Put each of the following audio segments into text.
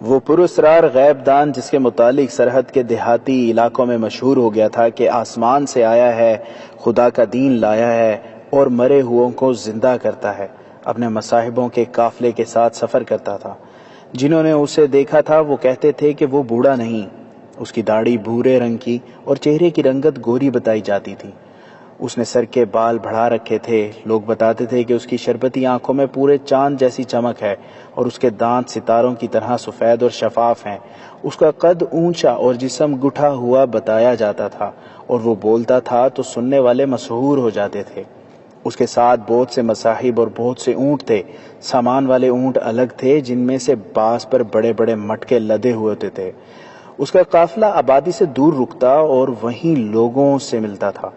وہ پراسرار غیب دان جس کے متعلق سرحد کے دیہاتی علاقوں میں مشہور ہو گیا تھا کہ آسمان سے آیا ہے، خدا کا دین لایا ہے اور مرے ہوئوں کو زندہ کرتا ہے، اپنے مصاحبوں کے قافلے کے ساتھ سفر کرتا تھا۔ جنہوں نے اسے دیکھا تھا وہ کہتے تھے کہ وہ بوڑھا نہیں، اس کی داڑھی بھورے رنگ کی اور چہرے کی رنگت گوری بتائی جاتی تھی۔ اس نے سر کے بال بڑھا رکھے تھے، لوگ بتاتے تھے کہ اس کی شربتی آنکھوں میں پورے چاند جیسی چمک ہے اور اس کے دانت ستاروں کی طرح سفید اور شفاف ہیں۔ اس کا قد اونچا اور جسم گٹھا ہوا بتایا جاتا تھا، اور وہ بولتا تھا تو سننے والے مسحور ہو جاتے تھے۔ اس کے ساتھ بہت سے مصاحب اور بہت سے اونٹ تھے۔ سامان والے اونٹ الگ تھے، جن میں سے بعض پر بڑے بڑے مٹکے لدے ہوئے ہوتے تھے۔ اس کا قافلہ آبادی سے دور رکتا اور وہیں لوگوں سے ملتا تھا،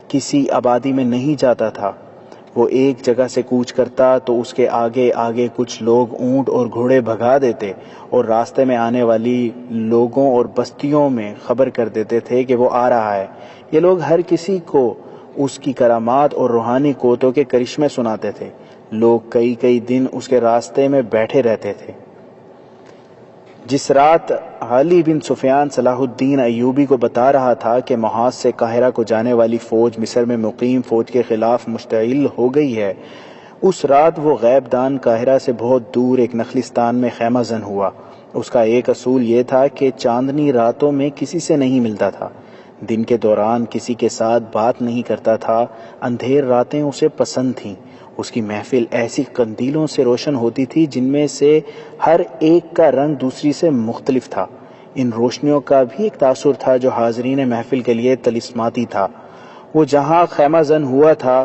کسی آبادی میں نہیں جاتا تھا۔ وہ ایک جگہ سے کوچ کرتا تو اس کے آگے آگے کچھ لوگ اونٹ اور گھوڑے بھگا دیتے اور راستے میں آنے والی لوگوں اور بستیوں میں خبر کر دیتے تھے کہ وہ آ رہا ہے۔ یہ لوگ ہر کسی کو اس کی کرامات اور روحانی قوتوں کے کرشمے سناتے تھے۔ لوگ کئی کئی دن اس کے راستے میں بیٹھے رہتے تھے۔ جس رات علی بن سفیان صلاح الدین ایوبی کو بتا رہا تھا کہ محاذ سے قاہرہ کو جانے والی فوج مصر میں مقیم فوج کے خلاف مشتعل ہو گئی ہے، اس رات وہ غیب دان قاہرہ سے بہت دور ایک نخلستان میں خیمہ زن ہوا۔ اس کا ایک اصول یہ تھا کہ چاندنی راتوں میں کسی سے نہیں ملتا تھا، دن کے دوران کسی کے ساتھ بات نہیں کرتا تھا۔ اندھیر راتیں اسے پسند تھیں۔ اس کی محفل ایسی قندیلوں سے روشن ہوتی تھی جن میں سے ہر ایک کا رنگ دوسری سے مختلف تھا۔ ان روشنیوں کا بھی ایک تاثر تھا جو حاضرین محفل کے لیے طلسماتی تھا۔ وہ جہاں خیمہ زن ہوا تھا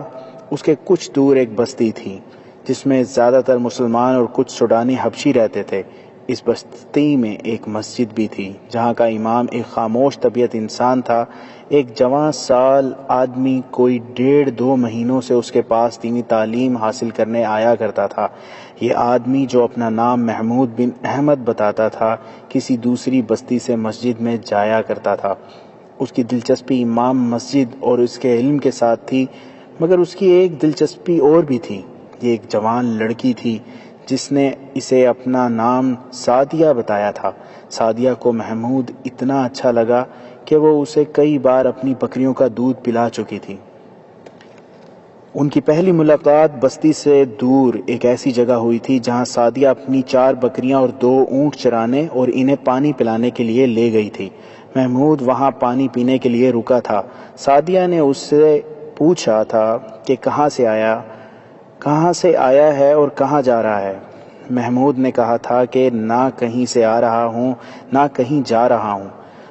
اس کے کچھ دور ایک بستی تھی جس میں زیادہ تر مسلمان اور کچھ سوڈانی حبشی رہتے تھے۔ اس بستی میں ایک مسجد بھی تھی جہاں کا امام ایک خاموش طبیعت انسان تھا۔ ایک جوان سال آدمی کوئی 1.5-2 مہینوں سے اس کے پاس دینی تعلیم حاصل کرنے آیا کرتا تھا۔ یہ آدمی جو اپنا نام محمود بن احمد بتاتا تھا، کسی دوسری بستی سے مسجد میں جایا کرتا تھا۔ اس کی دلچسپی امام مسجد اور اس کے علم کے ساتھ تھی، مگر اس کی ایک دلچسپی اور بھی تھی۔ یہ ایک جوان لڑکی تھی جس نے اسے اپنا نام سعدیہ بتایا تھا۔ سعدیہ کو محمود اتنا اچھا لگا کہ وہ اسے کئی بار اپنی بکریوں کا دودھ پلا چکی تھی۔ ان کی پہلی ملاقات بستی سے دور ایک ایسی جگہ ہوئی تھی جہاں سعدیہ اپنی 4 بکریاں اور 2 اونٹ چرانے اور انہیں پانی پلانے کے لیے لے گئی تھی۔ محمود وہاں پانی پینے کے لیے رکا تھا۔ سعدیہ نے اس سے پوچھا تھا کہ کہاں سے آیا ہے اور کہاں جا رہا ہے۔ محمود نے کہا تھا کہ نہ کہیں سے آ رہا ہوں نہ کہیں جا رہا ہوں۔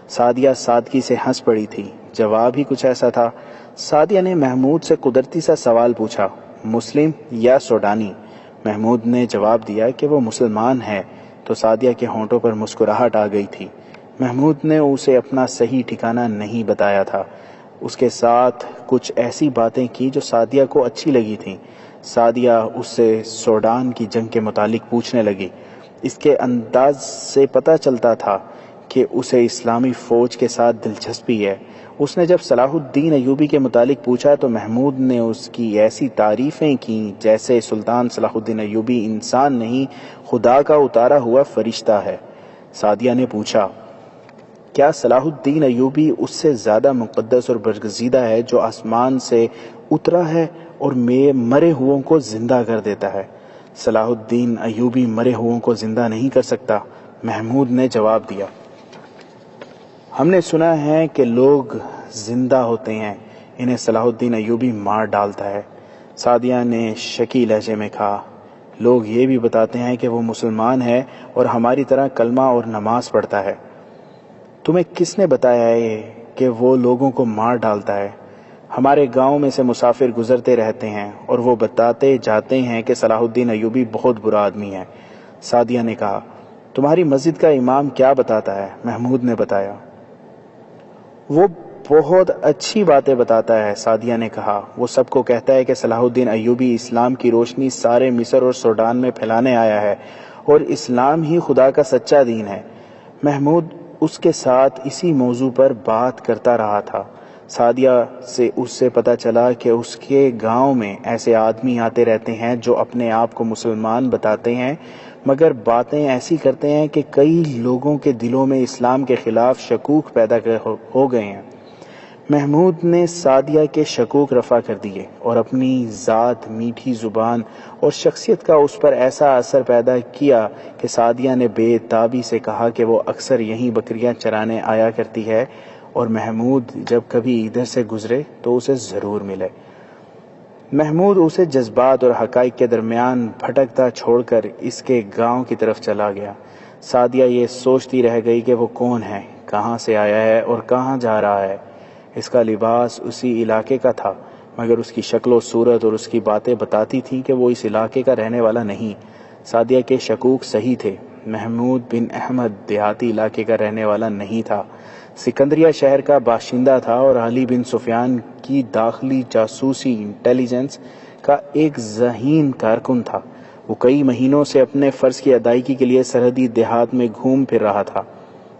سعدیہ سادگی سے ہنس پڑی تھی۔ جواب ہی کچھ ایسا تھا۔ سعدیہ نے محمود سے قدرتی سا سوال پوچھا، مسلم یا سوڈانی؟ محمود نے جواب دیا کہ وہ مسلمان ہے تو سعدیہ کے ہونٹوں پر مسکراہٹ آ گئی تھی۔ محمود نے اسے اپنا صحیح ٹھکانہ نہیں بتایا تھا۔ اس کے ساتھ کچھ ایسی باتیں کی جو سعدیہ کو اچھی لگی تھیں۔ سعدیہ اس سے سوڈان کی جنگ کے متعلق پوچھنے لگی۔ اس کے انداز سے پتہ چلتا تھا کہ اسے اسلامی فوج کے ساتھ دلچسپی ہے۔ اس نے جب صلاح الدین ایوبی کے متعلق پوچھا تو محمود نے اس کی ایسی تعریفیں کیں جیسے سلطان صلاح الدین ایوبی انسان نہیں، خدا کا اتارا ہوا فرشتہ ہے۔ سعدیہ نے پوچھا، کیا صلاح الدین ایوبی اس سے زیادہ مقدس اور برگزیدہ ہے جو آسمان سے اترا ہے اور مرے ہوئوں کو زندہ کر دیتا ہے؟ صلاح الدین ایوبی مرے ہوئوں کو زندہ نہیں کر سکتا، محمود نے جواب دیا۔ ہم نے سنا ہے کہ لوگ زندہ ہوتے ہیں، انہیں صلاح الدین ایوبی مار ڈالتا ہے۔ سعدیہ نے شکی لہجے میں کہا، لوگ یہ بھی بتاتے ہیں کہ وہ مسلمان ہے اور ہماری طرح کلمہ اور نماز پڑھتا ہے۔ تمہیں کس نے بتایا ہے کہ وہ لوگوں کو مار ڈالتا ہے؟ ہمارے گاؤں میں سے مسافر گزرتے رہتے ہیں اور وہ بتاتے جاتے ہیں کہ صلاح الدین ایوبی بہت برا آدمی ہے۔ سعدیہ نے کہا، تمہاری مسجد کا امام کیا بتاتا ہے؟ محمود نے بتایا، وہ بہت اچھی باتیں بتاتا ہے۔ سعدیہ نے کہا، وہ سب کو کہتا ہے کہ صلاح الدین ایوبی اسلام کی روشنی سارے مصر اور سوڈان میں پھیلانے آیا ہے اور اسلام ہی خدا کا سچا دین ہے۔ محمود اس کے ساتھ اسی موضوع پر بات کرتا رہا تھا۔ سعدیہ سے اس سے پتہ چلا کہ اس کے گاؤں میں ایسے آدمی آتے رہتے ہیں جو اپنے آپ کو مسلمان بتاتے ہیں مگر باتیں ایسی کرتے ہیں کہ کئی لوگوں کے دلوں میں اسلام کے خلاف شکوک پیدا ہو گئے ہیں۔ محمود نے سعدیہ کے شکوک رفع کر دیے اور اپنی ذات، میٹھی زبان اور شخصیت کا اس پر ایسا اثر پیدا کیا کہ سعدیہ نے بے تابی سے کہا کہ وہ اکثر یہیں بکریاں چرانے آیا کرتی ہے اور محمود جب کبھی ادھر سے گزرے تو اسے ضرور ملے۔ محمود اسے جذبات اور حقائق کے درمیان بھٹکتا چھوڑ کر اس کے گاؤں کی طرف چلا گیا۔ سعدیہ یہ سوچتی رہ گئی کہ وہ کون ہے، کہاں سے آیا ہے اور کہاں جا رہا ہے۔ اس کا لباس اسی علاقے کا تھا، مگر اس کی شکل و صورت اور اس کی باتیں بتاتی تھیں کہ وہ اس علاقے کا رہنے والا نہیں۔ سعدیہ کے شکوک صحیح تھے۔ محمود بن احمد دیہاتی علاقے کا رہنے والا نہیں تھا، سکندریہ شہر کا باشندہ تھا اور علی بن سفیان کی داخلی جاسوسی انٹیلیجنس کا ایک ذہین کارکن تھا۔ وہ کئی مہینوں سے اپنے فرض کی ادائیگی کے لیے سرحدی دیہات میں گھوم پھر رہا تھا۔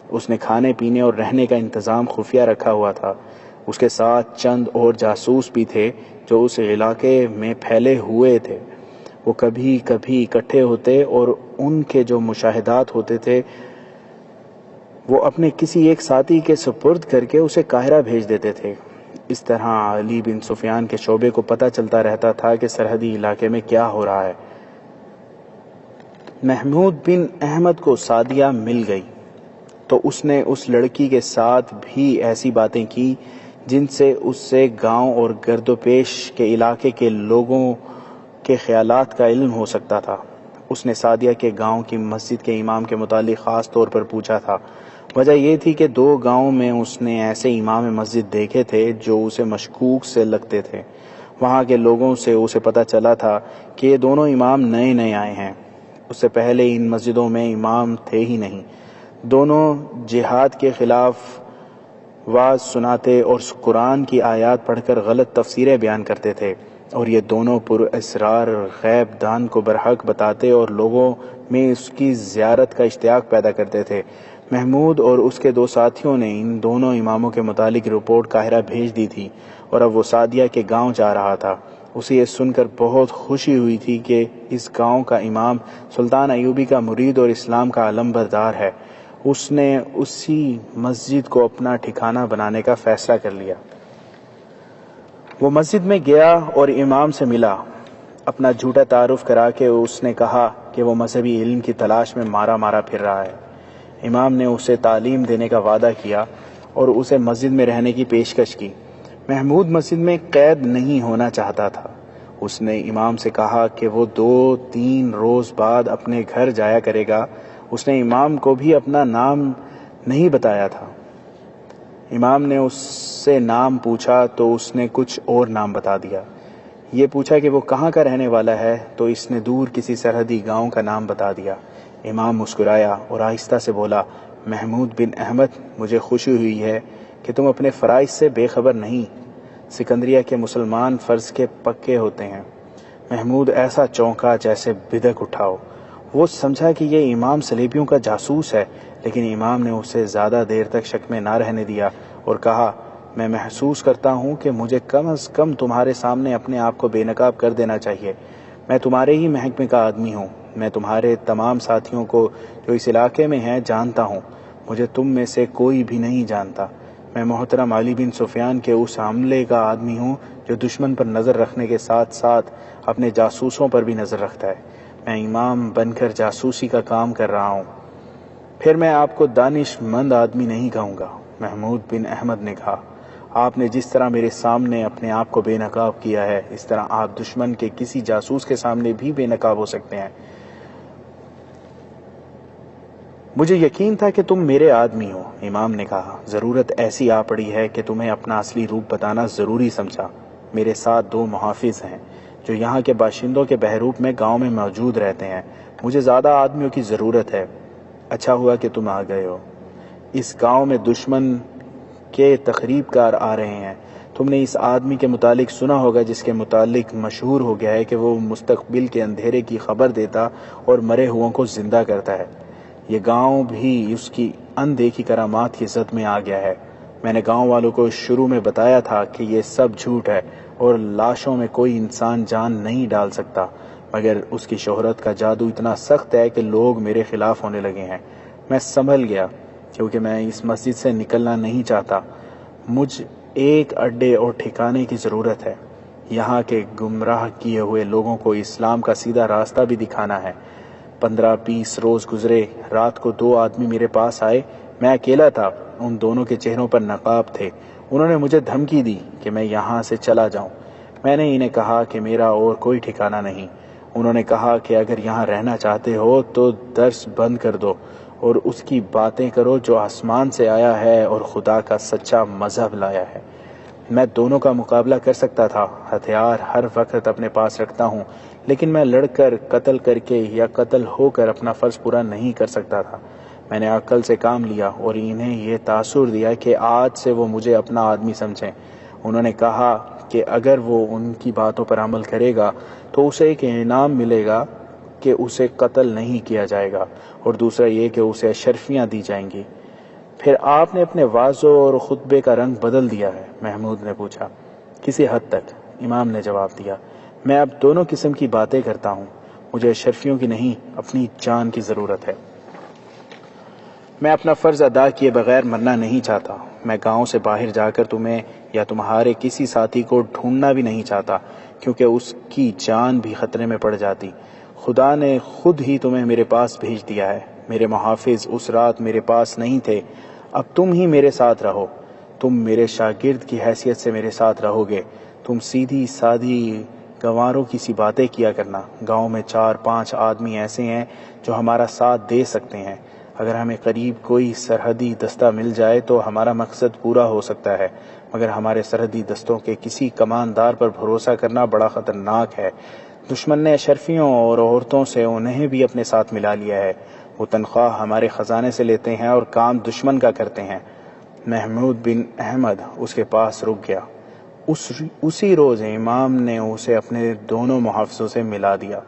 اس نے کھانے پینے اور رہنے کا انتظام خفیہ رکھا ہوا تھا۔ اس کے ساتھ چند اور جاسوس بھی تھے جو اس علاقے میں پھیلے ہوئے تھے۔ وہ کبھی کبھی اکٹھے ہوتے اور ان کے جو مشاہدات ہوتے تھے وہ اپنے کسی ایک ساتھی کے سپرد کر کے اسے قاہرہ بھیج دیتے تھے۔ اس طرح علی بن سفیان کے شعبے کو پتہ چلتا رہتا تھا کہ سرحدی علاقے میں کیا ہو رہا ہے۔ محمود بن احمد کو سعدیہ مل گئی تو اس نے اس لڑکی کے ساتھ بھی ایسی باتیں کی جن سے اس سے گاؤں اور گرد و پیش کے علاقے کے لوگوں کے خیالات کا علم ہو سکتا تھا۔ اس نے سعدیہ کے گاؤں کی مسجد کے امام کے متعلق خاص طور پر پوچھا تھا۔ وجہ یہ تھی کہ 2 گاؤں میں اس نے ایسے امام مسجد دیکھے تھے جو اسے مشکوک سے لگتے تھے۔ وہاں کے لوگوں سے اسے پتہ چلا تھا کہ یہ دونوں امام نئے نئے آئے ہیں، اس سے پہلے ان مسجدوں میں امام تھے ہی نہیں۔ دونوں جہاد کے خلاف واعظ سناتے اور قرآن کی آیات پڑھ کر غلط تفسیریں بیان کرتے تھے، اور یہ دونوں پر اسرار غیب دان کو برحق بتاتے اور لوگوں میں اس کی زیارت کا اشتیاق پیدا کرتے تھے۔ محمود اور اس کے 2 ساتھیوں نے ان دونوں اماموں کے متعلق رپورٹ قاہرہ بھیج دی تھی اور اب وہ سعدیہ کے گاؤں جا رہا تھا۔ اسے یہ سن کر بہت خوشی ہوئی تھی کہ اس گاؤں کا امام سلطان ایوبی کا مرید اور اسلام کا علم بردار ہے۔ اس نے اسی مسجد کو اپنا ٹھکانہ بنانے کا فیصلہ کر لیا۔ وہ مسجد میں گیا اور امام سے ملا۔ اپنا جھوٹا تعارف کرا کے اس نے کہا کہ وہ مذہبی علم کی تلاش میں مارا مارا پھر رہا ہے۔ امام نے اسے تعلیم دینے کا وعدہ کیا اور اسے مسجد میں رہنے کی پیشکش کی۔ محمود مسجد میں قید نہیں ہونا چاہتا تھا۔ اس نے امام سے کہا کہ وہ 2-3 روز بعد اپنے گھر جایا کرے گا۔ اس نے امام کو بھی اپنا نام نہیں بتایا تھا۔ امام نے اس سے نام پوچھا تو اس نے کچھ اور نام بتا دیا۔ یہ پوچھا کہ وہ کہاں کا رہنے والا ہے تو اس نے دور کسی سرحدی گاؤں کا نام بتا دیا۔ امام مسکرایا اور آہستہ سے بولا، محمود بن احمد، مجھے خوشی ہوئی ہے کہ تم اپنے فرائض سے بے خبر نہیں۔ سکندریہ کے مسلمان فرض کے پکے ہوتے ہیں۔ محمود ایسا چونکا جیسے بدک اٹھا ہو۔ وہ سمجھا کہ یہ امام صلیبیوں کا جاسوس ہے، لیکن امام نے اسے زیادہ دیر تک شک میں نہ رہنے دیا اور کہا، میں محسوس کرتا ہوں کہ مجھے کم از کم تمہارے سامنے اپنے آپ کو بے نقاب کر دینا چاہیے۔ میں تمہارے ہی محکمے کا آدمی ہوں۔ میں تمہارے تمام ساتھیوں کو جو اس علاقے میں ہیں جانتا ہوں۔ مجھے تم میں سے کوئی بھی نہیں جانتا۔ میں محترم علی بن سفیان کے اس عملے کا آدمی ہوں جو دشمن پر نظر رکھنے کے ساتھ ساتھ اپنے جاسوسوں پر بھی نظر رکھتا ہے۔ میں امام بن کر جاسوسی کا کام کر رہا ہوں۔ پھر میں آپ کو دانش مند آدمی نہیں کہوں گا۔ محمود بن احمد نے کہا، آپ نے جس طرح میرے سامنے اپنے آپ کو بے نقاب کیا ہے، اس طرح آپ دشمن کے کسی جاسوس کے سامنے بھی بے نقاب ہو سکتے ہیں۔ مجھے یقین تھا کہ تم میرے آدمی ہو۔ امام نے کہا، ضرورت ایسی آ پڑی ہے کہ تمہیں اپنا اصلی روپ بتانا ضروری سمجھا۔ میرے ساتھ 2 محافظ ہیں جو یہاں کے باشندوں کے بحروپ میں گاؤں میں موجود رہتے ہیں۔ مجھے زیادہ آدمیوں کی ضرورت ہے۔ اچھا ہوا کہ تم آ گئے ہو۔ اس گاؤں میں دشمن کے تخریب کار آ رہے ہیں۔ تم نے اس آدمی کے متعلق سنا ہوگا جس کے متعلق مشہور ہو گیا ہے کہ وہ مستقبل کے اندھیرے کی خبر دیتا اور مرے ہوئوں کو زندہ کرتا ہے۔ یہ گاؤں بھی اس کی اندیکھی کرامات کی زد میں آ گیا ہے۔ میں نے گاؤں والوں کو شروع میں بتایا تھا کہ یہ سب جھوٹ ہے اور لاشوں میں کوئی انسان جان نہیں ڈال سکتا، مگر اس کی شہرت کا جادو اتنا سخت ہے کہ لوگ میرے خلاف ہونے لگے ہیں۔ میں سنبھل گیا کیونکہ میں اس مسجد سے نکلنا نہیں چاہتا۔ مجھ ایک اڈے اور ٹھکانے کی ضرورت ہے۔ یہاں کے گمراہ کیے ہوئے لوگوں کو اسلام کا سیدھا راستہ بھی دکھانا ہے۔ 15-20 روز گزرے، رات کو 2 آدمی میرے پاس آئے۔ میں اکیلا تھا، ان دونوں کے چہروں پر نقاب تھے۔ انہوں نے مجھے دھمکی دی کہ میں یہاں سے چلا جاؤں۔ میں نے انہیں کہا کہ میرا اور کوئی ٹھکانہ نہیں۔ انہوں نے کہا کہ اگر یہاں رہنا چاہتے ہو تو درس بند کر دو اور اس کی باتیں کرو جو آسمان سے آیا ہے اور خدا کا سچا مذہب لایا ہے۔ میں دونوں کا مقابلہ کر سکتا تھا، ہتھیار ہر وقت اپنے پاس رکھتا ہوں، لیکن میں لڑ کر، قتل کر کے یا قتل ہو کر اپنا فرض پورا نہیں کر سکتا تھا۔ میں نے عقل سے کام لیا اور انہیں یہ تاثر دیا کہ آج سے وہ مجھے اپنا آدمی سمجھیں۔ انہوں نے کہا کہ اگر وہ ان کی باتوں پر عمل کرے گا تو اسے ایک انعام ملے گا کہ اسے قتل نہیں کیا جائے گا، اور دوسرا یہ کہ اسے اشرفیاں دی جائیں گی۔ پھر آپ نے اپنے واضح اور خطبے کا رنگ بدل دیا ہے؟ محمود نے پوچھا۔ کسی حد تک، امام نے جواب دیا۔ میں اب دونوں قسم کی باتیں کرتا ہوں۔ مجھے اشرفیوں کی نہیں، اپنی جان کی ضرورت ہے۔ میں اپنا فرض ادا کیے بغیر مرنا نہیں چاہتا۔ میں گاؤں سے باہر جا کر تمہیں یا تمہارے کسی ساتھی کو ڈھونڈنا بھی نہیں چاہتا، کیونکہ اس کی جان بھی خطرے میں پڑ جاتی۔ خدا نے خود ہی تمہیں میرے پاس بھیج دیا ہے۔ میرے محافظ اس رات میرے پاس نہیں تھے، اب تم ہی میرے ساتھ رہو۔ تم میرے شاگرد کی حیثیت سے میرے ساتھ رہو گے۔ تم سیدھی سادھی گنواروں کی سی باتیں کیا کرنا۔ گاؤں میں 4-5 آدمی ایسے ہیں جو ہمارا ساتھ دے سکتے ہیں۔ اگر ہمیں قریب کوئی سرحدی دستہ مل جائے تو ہمارا مقصد پورا ہو سکتا ہے، مگر ہمارے سرحدی دستوں کے کسی کماندار پر بھروسہ کرنا بڑا خطرناک ہے۔ دشمن نے اشرفیوں اور عورتوں سے انہیں بھی اپنے ساتھ ملا لیا ہے۔ وہ تنخواہ ہمارے خزانے سے لیتے ہیں اور کام دشمن کا کرتے ہیں۔ محمود بن احمد اس کے پاس رک گیا۔ اسی روز امام نے اسے اپنے دونوں محافظوں سے ملا دیا۔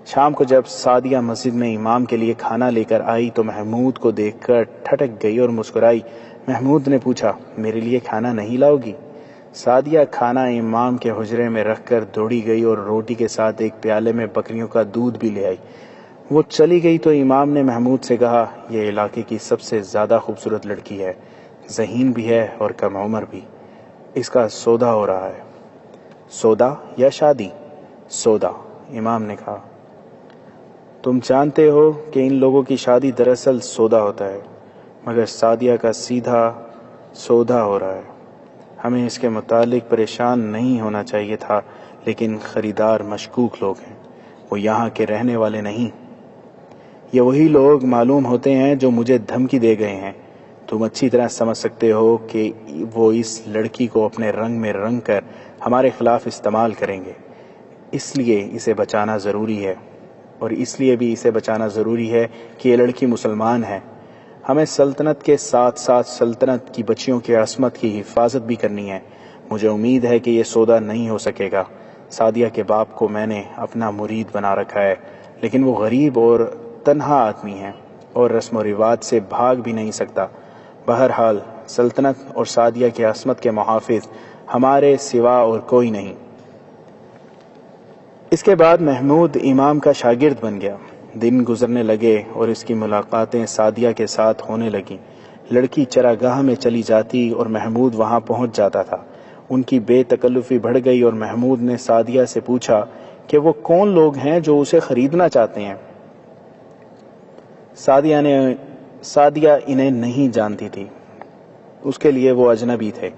شام کو جب سعدیہ مسجد میں امام کے لیے کھانا لے کر آئی تو محمود کو دیکھ کر ٹھٹک گئی اور مسکرائی۔ محمود نے پوچھا، میرے لیے کھانا نہیں لاؤ گی؟ سعدیہ کھانا امام کے حجرے میں رکھ کر دوڑی گئی اور روٹی کے ساتھ ایک پیالے میں بکریوں کا دودھ بھی لے آئی۔ وہ چلی گئی تو امام نے محمود سے کہا، یہ علاقے کی سب سے زیادہ خوبصورت لڑکی ہے، ذہین بھی ہے اور کم عمر بھی۔ اس کا سودا ہو رہا ہے۔ سودا یا شادی؟ سودا، امام نے کہا۔ تم جانتے ہو کہ ان لوگوں کی شادی دراصل سودا ہوتا ہے، مگر سعدیہ کا سیدھا سودا ہو رہا ہے۔ ہمیں اس کے متعلق پریشان نہیں ہونا چاہیے تھا، لیکن خریدار مشکوک لوگ ہیں، وہ یہاں کے رہنے والے نہیں۔ یہ وہی لوگ معلوم ہوتے ہیں جو مجھے دھمکی دے گئے ہیں۔ تم اچھی طرح سمجھ سکتے ہو کہ وہ اس لڑکی کو اپنے رنگ میں رنگ کر ہمارے خلاف استعمال کریں گے۔ اس لیے اسے بچانا ضروری ہے، اور اس لیے بھی اسے بچانا ضروری ہے کہ یہ لڑکی مسلمان ہے۔ ہمیں سلطنت کے ساتھ ساتھ سلطنت کی بچیوں کی عصمت کی حفاظت بھی کرنی ہے۔ مجھے امید ہے کہ یہ سودا نہیں ہو سکے گا۔ سعدیہ کے باپ کو میں نے اپنا مرید بنا رکھا ہے، لیکن وہ غریب اور تنہا آدمی ہے اور رسم و رواج سے بھاگ بھی نہیں سکتا۔ بہرحال سلطنت اور سعدیہ کی عصمت کے محافظ ہمارے سوا اور کوئی نہیں۔ اس کے بعد محمود امام کا شاگرد بن گیا۔ دن گزرنے لگے اور اس کی ملاقاتیں سعدیہ کے ساتھ ہونے لگیں۔ لڑکی چراگاہ میں چلی جاتی اور محمود وہاں پہنچ جاتا تھا۔ ان کی بے تکلفی بڑھ گئی اور محمود نے سعدیہ سے پوچھا کہ وہ کون لوگ ہیں جو اسے خریدنا چاہتے ہیں۔ سعدیہ انہیں نہیں جانتی تھی، اس کے لیے وہ اجنبی تھے۔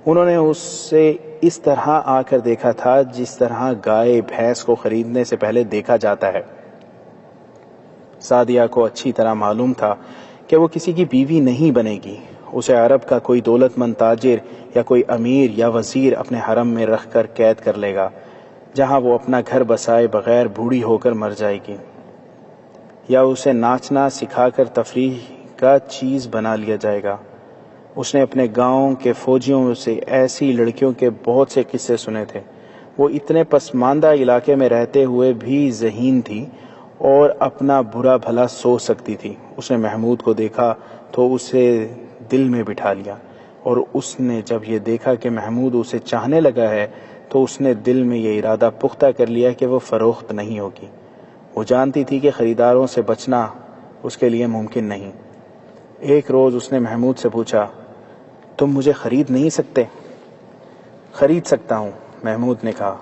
انہوں نے اسے اس طرح آ کر دیکھا تھا جس طرح گائے بھینس کو خریدنے سے پہلے دیکھا جاتا ہے۔ سعدیہ کو اچھی طرح معلوم تھا کہ وہ کسی کی بیوی نہیں بنے گی۔ اسے عرب کا کوئی دولت مند تاجر یا کوئی امیر یا وزیر اپنے حرم میں رکھ کر قید کر لے گا، جہاں وہ اپنا گھر بسائے بغیر بوڑھی ہو کر مر جائے گی، یا اسے ناچنا سکھا کر تفریح کا چیز بنا لیا جائے گا۔ اس نے اپنے گاؤں کے فوجیوں سے ایسی لڑکیوں کے بہت سے قصے سنے تھے۔ وہ اتنے پسماندہ علاقے میں رہتے ہوئے بھی ذہین تھی اور اپنا برا بھلا سوچ سکتی تھی۔ اس نے محمود کو دیکھا تو اسے دل میں بٹھا لیا، اور اس نے جب یہ دیکھا کہ محمود اسے چاہنے لگا ہے تو اس نے دل میں یہ ارادہ پختہ کر لیا کہ وہ فروخت نہیں ہوگی۔ وہ جانتی تھی کہ خریداروں سے بچنا اس کے لیے ممکن نہیں۔ ایک روز اس نے محمود سے پوچھا، تم مجھے خرید نہیں سکتے؟ خرید سکتا ہوں، محمود نے کہا،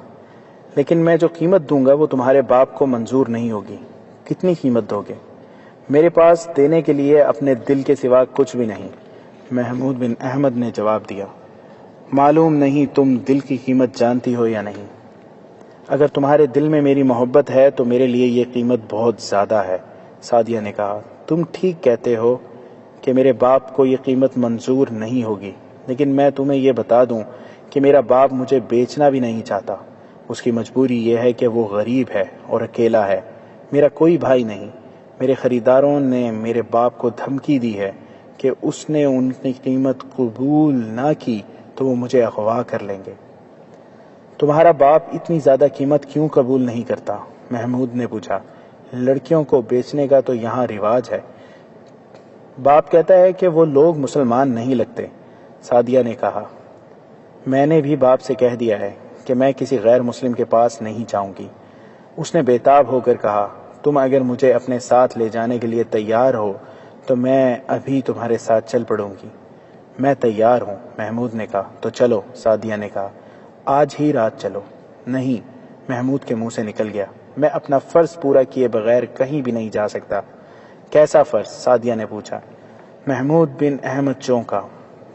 لیکن میں جو قیمت دوں گا وہ تمہارے باپ کو منظور نہیں ہوگی۔ کتنی قیمت دو گے؟ میرے پاس دینے کے لیے اپنے دل کے سوا کچھ بھی نہیں، محمود بن احمد نے جواب دیا۔ معلوم نہیں تم دل کی قیمت جانتی ہو یا نہیں۔ اگر تمہارے دل میں میری محبت ہے تو میرے لیے یہ قیمت بہت زیادہ ہے، سعدیہ نے کہا۔ تم ٹھیک کہتے ہو کہ میرے باپ کو یہ قیمت منظور نہیں ہوگی، لیکن میں تمہیں یہ بتا دوں کہ میرا باپ مجھے بیچنا بھی نہیں چاہتا۔ اس کی مجبوری یہ ہے کہ وہ غریب ہے اور اکیلا ہے، میرا کوئی بھائی نہیں۔ میرے خریداروں نے میرے باپ کو دھمکی دی ہے کہ اس نے ان کی قیمت قبول نہ کی تو وہ مجھے اغوا کر لیں گے۔ تمہارا باپ اتنی زیادہ قیمت کیوں قبول نہیں کرتا؟ محمود نے پوچھا۔ لڑکیوں کو بیچنے کا تو یہاں رواج ہے۔ باپ کہتا ہے کہ وہ لوگ مسلمان نہیں لگتے، سعدیہ نے کہا۔ میں نے بھی باپ سے کہہ دیا ہے کہ میں کسی غیر مسلم کے پاس نہیں جاؤں گی۔ اس نے بےتاب ہو کر کہا، تم اگر مجھے اپنے ساتھ لے جانے کے لیے تیار ہو تو میں ابھی تمہارے ساتھ چل پڑوں گی۔ میں تیار ہوں، محمود نے کہا۔ تو چلو، سعدیہ نے کہا، آج ہی رات چلو۔ نہیں، محمود کے منہ سے نکل گیا، میں اپنا فرض پورا کیے بغیر کہیں بھی نہیں جا سکتا۔ کیسا فرض؟ سعدیہ نے پوچھا۔ محمود بن احمد چونکا۔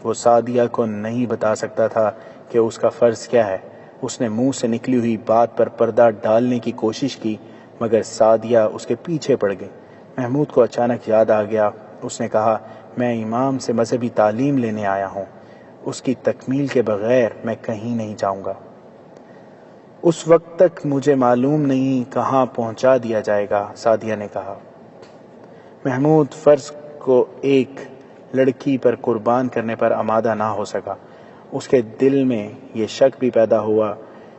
وہ سعدیہ کو نہیں بتا سکتا تھا کہ اس کا فرض کیا ہے۔ اس نے منہ سے نکلی ہوئی بات پر پردہ ڈالنے کی کوشش کی، مگر سعدیہ اس کے پیچھے پڑ گئی۔ محمود کو اچانک یاد آ گیا۔ اس نے کہا، میں امام سے مذہبی تعلیم لینے آیا ہوں، اس کی تکمیل کے بغیر میں کہیں نہیں جاؤں گا۔ اس وقت تک مجھے معلوم نہیں کہاں پہنچا دیا جائے گا، سعدیہ نے کہا۔ محمود فرض کو ایک لڑکی پر قربان کرنے پر آمادہ نہ ہو سکا۔ اس کے دل میں یہ شک بھی پیدا ہوا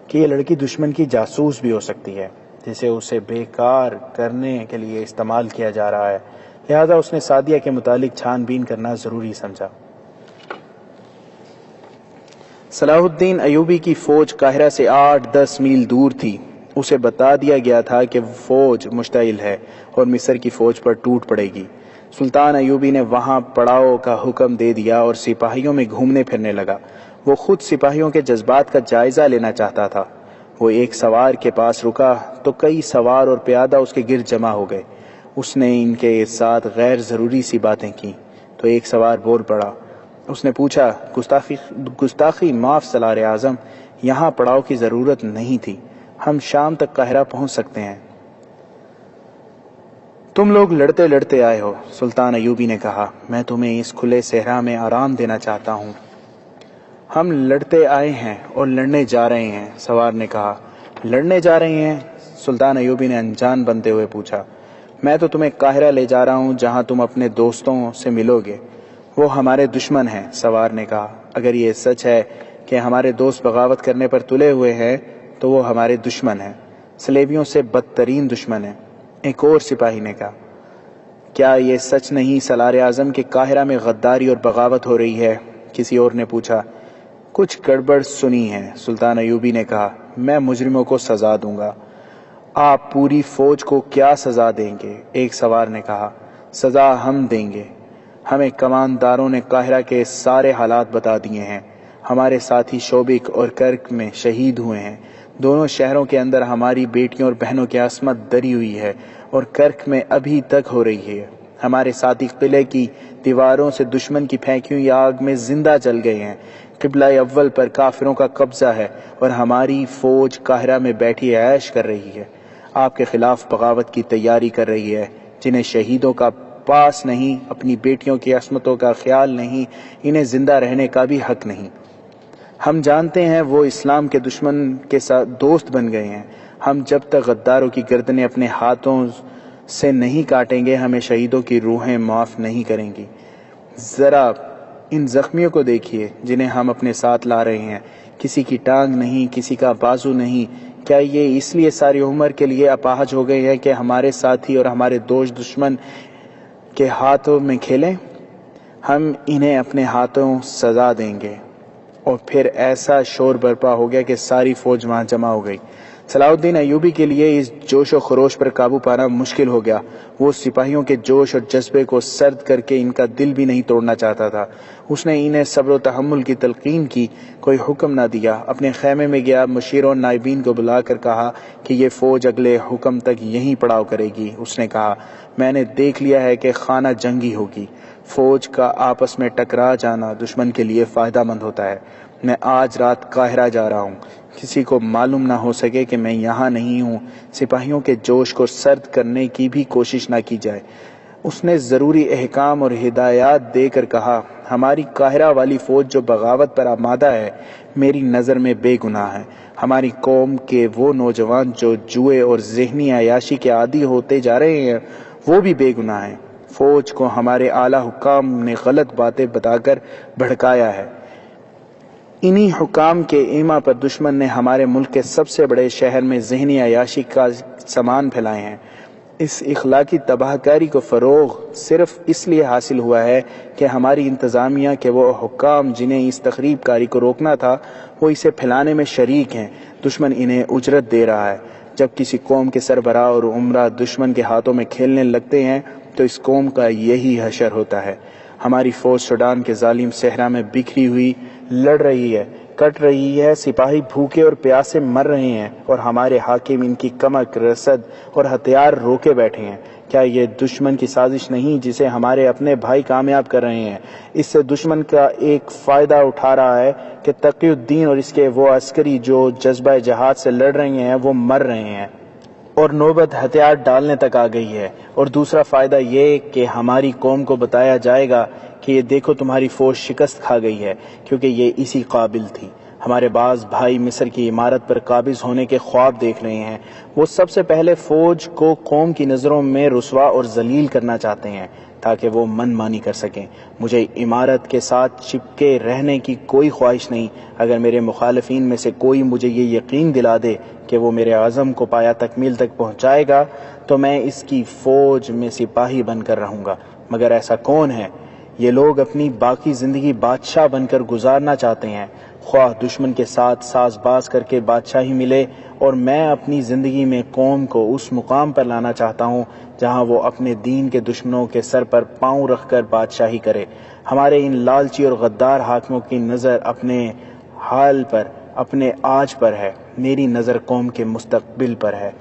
کہ یہ لڑکی دشمن کی جاسوس بھی ہو سکتی ہے، جسے اسے بیکار کرنے کے لیے استعمال کیا جا رہا ہے۔ لہذا اس نے سعدیہ کے متعلق چھان بین کرنا ضروری سمجھا۔ صلاح الدین ایوبی کی فوج قاہرہ سے 8-10 میل دور تھی۔ اسے بتا دیا گیا تھا کہ فوج مشتعل ہے اور مصر کی فوج پر ٹوٹ پڑے گی۔ سلطان ایوبی نے وہاں پڑاؤ کا حکم دے دیا اور سپاہیوں میں گھومنے پھرنے لگا۔ وہ خود سپاہیوں کے جذبات کا جائزہ لینا چاہتا تھا۔ وہ ایک سوار کے پاس رکا تو کئی سوار اور پیادہ اس کے گرد جمع ہو گئے۔ اس نے ان کے ساتھ غیر ضروری سی باتیں کی تو ایک سوار بول پڑا۔ اس نے پوچھا، گستاخی معاف سالار اعظم، یہاں پڑاؤ کی ضرورت نہیں تھی، ہم شام تک قاہرہ پہنچ سکتے ہیں۔ تم لوگ لڑتے لڑتے آئے ہو، سلطان ایوبی نے کہا، میں تمہیں اس کھلے صحرا میں آرام دینا چاہتا ہوں۔ ہم لڑتے آئے ہیں اور لڑنے جا رہے ہیں، سوار نے کہا۔ لڑنے جا رہے ہیں؟ سلطان ایوبی نے انجان بنتے ہوئے پوچھا۔ میں تو تمہیں قاہرہ لے جا رہا ہوں جہاں تم اپنے دوستوں سے ملو گے۔ وہ ہمارے دشمن ہیں، سوار نے کہا۔ اگر یہ سچ ہے کہ ہمارے دوست بغاوت کرنے پر تلے ہوئے ہیں تو وہ ہمارے دشمن ہیں، صلیبیوں سے بدترین دشمن ہیں، ایک اور سپاہی نے کہا۔ کیا یہ سچ نہیں سالار اعظم کہ قاہرہ میں غداری اور بغاوت ہو رہی ہے؟ کسی اور نے پوچھا۔ کچھ گڑبڑ سنی ہے، سلطان ایوبی نے کہا، میں مجرموں کو سزا دوں گا۔ آپ پوری فوج کو کیا سزا دیں گے؟ ایک سوار نے کہا۔ سزا ہم دیں گے، ہمیں کمانداروں نے قاہرہ کے سارے حالات بتا دیے ہیں۔ ہمارے ساتھی شوبک اور کرک میں شہید ہوئے ہیں۔ دونوں شہروں کے اندر ہماری بیٹیوں اور بہنوں کی عصمت دری ہوئی ہے اور کرک میں ابھی تک ہو رہی ہے۔ ہمارے ساتھی قلعے کی دیواروں سے دشمن کی پھینکی ہوئی آگ میں زندہ جل گئے ہیں۔ قبلہ اول پر کافروں کا قبضہ ہے اور ہماری فوج قاہرہ میں بیٹھی عیش کر رہی ہے، آپ کے خلاف بغاوت کی تیاری کر رہی ہے۔ جنہیں شہیدوں کا پاس نہیں، اپنی بیٹیوں کی عصمتوں کا خیال نہیں، انہیں زندہ رہنے کا بھی حق نہیں۔ ہم جانتے ہیں وہ اسلام کے دشمن کے ساتھ دوست بن گئے ہیں۔ ہم جب تک غداروں کی گردنیں اپنے ہاتھوں سے نہیں کاٹیں گے ہمیں شہیدوں کی روحیں معاف نہیں کریں گی۔ ذرا ان زخمیوں کو دیکھیے جنہیں ہم اپنے ساتھ لا رہے ہیں، کسی کی ٹانگ نہیں، کسی کا بازو نہیں۔ کیا یہ اس لیے ساری عمر کے لیے اپاہج ہو گئے ہیں کہ ہمارے ساتھی اور ہمارے دوست دشمن کے ہاتھوں میں کھیلیں؟ ہم انہیں اپنے ہاتھوں سزا دیں گے اور پھر ایسا شور برپا ہو گیا کہ ساری فوج وہاں جمع ہو گئی۔ صلاح الدین ایوبی کے لیے اس جوش و خروش پر قابو پانا مشکل ہو گیا۔ وہ سپاہیوں کے جوش اور جذبے کو سرد کر کے ان کا دل بھی نہیں توڑنا چاہتا تھا۔ اس نے انہیں صبر و تحمل کی تلقین کی، کوئی حکم نہ دیا۔ اپنے خیمے میں گیا، مشیروں اور نائبین کو بلا کر کہا کہ یہ فوج اگلے حکم تک یہیں پڑاؤ کرے گی۔ اس نے کہا، میں نے دیکھ لیا ہے کہ خانہ جنگی ہوگی۔ فوج کا آپس میں ٹکرا جانا دشمن کے لیے فائدہ مند ہوتا ہے۔ میں آج رات قاہرہ جا رہا ہوں، کسی کو معلوم نہ ہو سکے کہ میں یہاں نہیں ہوں۔ سپاہیوں کے جوش کو سرد کرنے کی بھی کوشش نہ کی جائے۔ اس نے ضروری احکام اور ہدایات دے کر کہا، ہماری قاہرہ والی فوج جو بغاوت پر آمادہ ہے میری نظر میں بے گناہ ہے۔ ہماری قوم کے وہ نوجوان جو جوئے اور ذہنی عیاشی کے عادی ہوتے جا رہے ہیں وہ بھی بے گناہ ہیں۔ فوج کو ہمارے اعلیٰ حکام نے غلط باتیں بتا کر بھڑکایا ہے۔ انہی حکام کے ایما پر دشمن نے ہمارے ملک کے سب سے بڑے شہر میں ذہنی عیاشی کا سامان پھیلائے ہیں۔ اس اخلاقی تباہ کاری کو فروغ صرف اس لیے حاصل ہوا ہے کہ ہماری انتظامیہ کے وہ حکام جنہیں اس تخریب کاری کو روکنا تھا وہ اسے پھیلانے میں شریک ہیں۔ دشمن انہیں اجرت دے رہا ہے۔ جب کسی قوم کے سربراہ اور عمرہ دشمن کے ہاتھوں میں کھیلنے لگتے ہیں تو اس قوم کا یہی حشر ہوتا ہے۔ ہماری فوج سوڈان کے ظالم صحرا میں بکھری ہوئی لڑ رہی ہے، کٹ رہی ہے، سپاہی بھوکے اور پیاسے مر رہے ہیں اور ہمارے حاکم ان کی کمک رسد اور ہتھیار روکے بیٹھے ہیں۔ کیا یہ دشمن کی سازش نہیں جسے ہمارے اپنے بھائی کامیاب کر رہے ہیں؟ اس سے دشمن کا ایک فائدہ اٹھا رہا ہے کہ تقی الدین اور اس کے وہ عسکری جو جذبہ جہاد سے لڑ رہے ہیں وہ مر رہے ہیں اور نوبت ہتھیار ڈالنے تک آ گئی ہے۔ اور دوسرا فائدہ یہ کہ ہماری قوم کو بتایا جائے گا کہ یہ دیکھو تمہاری فوج شکست کھا گئی ہے کیونکہ یہ اسی قابل تھی۔ ہمارے بعض بھائی مصر کی عمارت پر قابض ہونے کے خواب دیکھ رہے ہیں۔ وہ سب سے پہلے فوج کو قوم کی نظروں میں رسوا اور ذلیل کرنا چاہتے ہیں تاکہ وہ من مانی کر سکیں۔ مجھے عمارت کے ساتھ چپکے رہنے کی کوئی خواہش نہیں۔ اگر میرے مخالفین میں سے کوئی مجھے یہ یقین دلا دے کہ وہ میرے عزم کو پایا تکمیل تک پہنچائے گا تو میں اس کی فوج میں سپاہی بن کر رہوں گا۔ مگر ایسا کون ہے؟ یہ لوگ اپنی باقی زندگی بادشاہ بن کر گزارنا چاہتے ہیں، خواہ دشمن کے ساتھ ساز باز کر کے بادشاہی ملے، اور میں اپنی زندگی میں قوم کو اس مقام پر لانا چاہتا ہوں جہاں وہ اپنے دین کے دشمنوں کے سر پر پاؤں رکھ کر بادشاہی کرے۔ ہمارے ان لالچی اور غدار حاکموں کی نظر اپنے حال پر، اپنے آج پر ہے، میری نظر قوم کے مستقبل پر ہے۔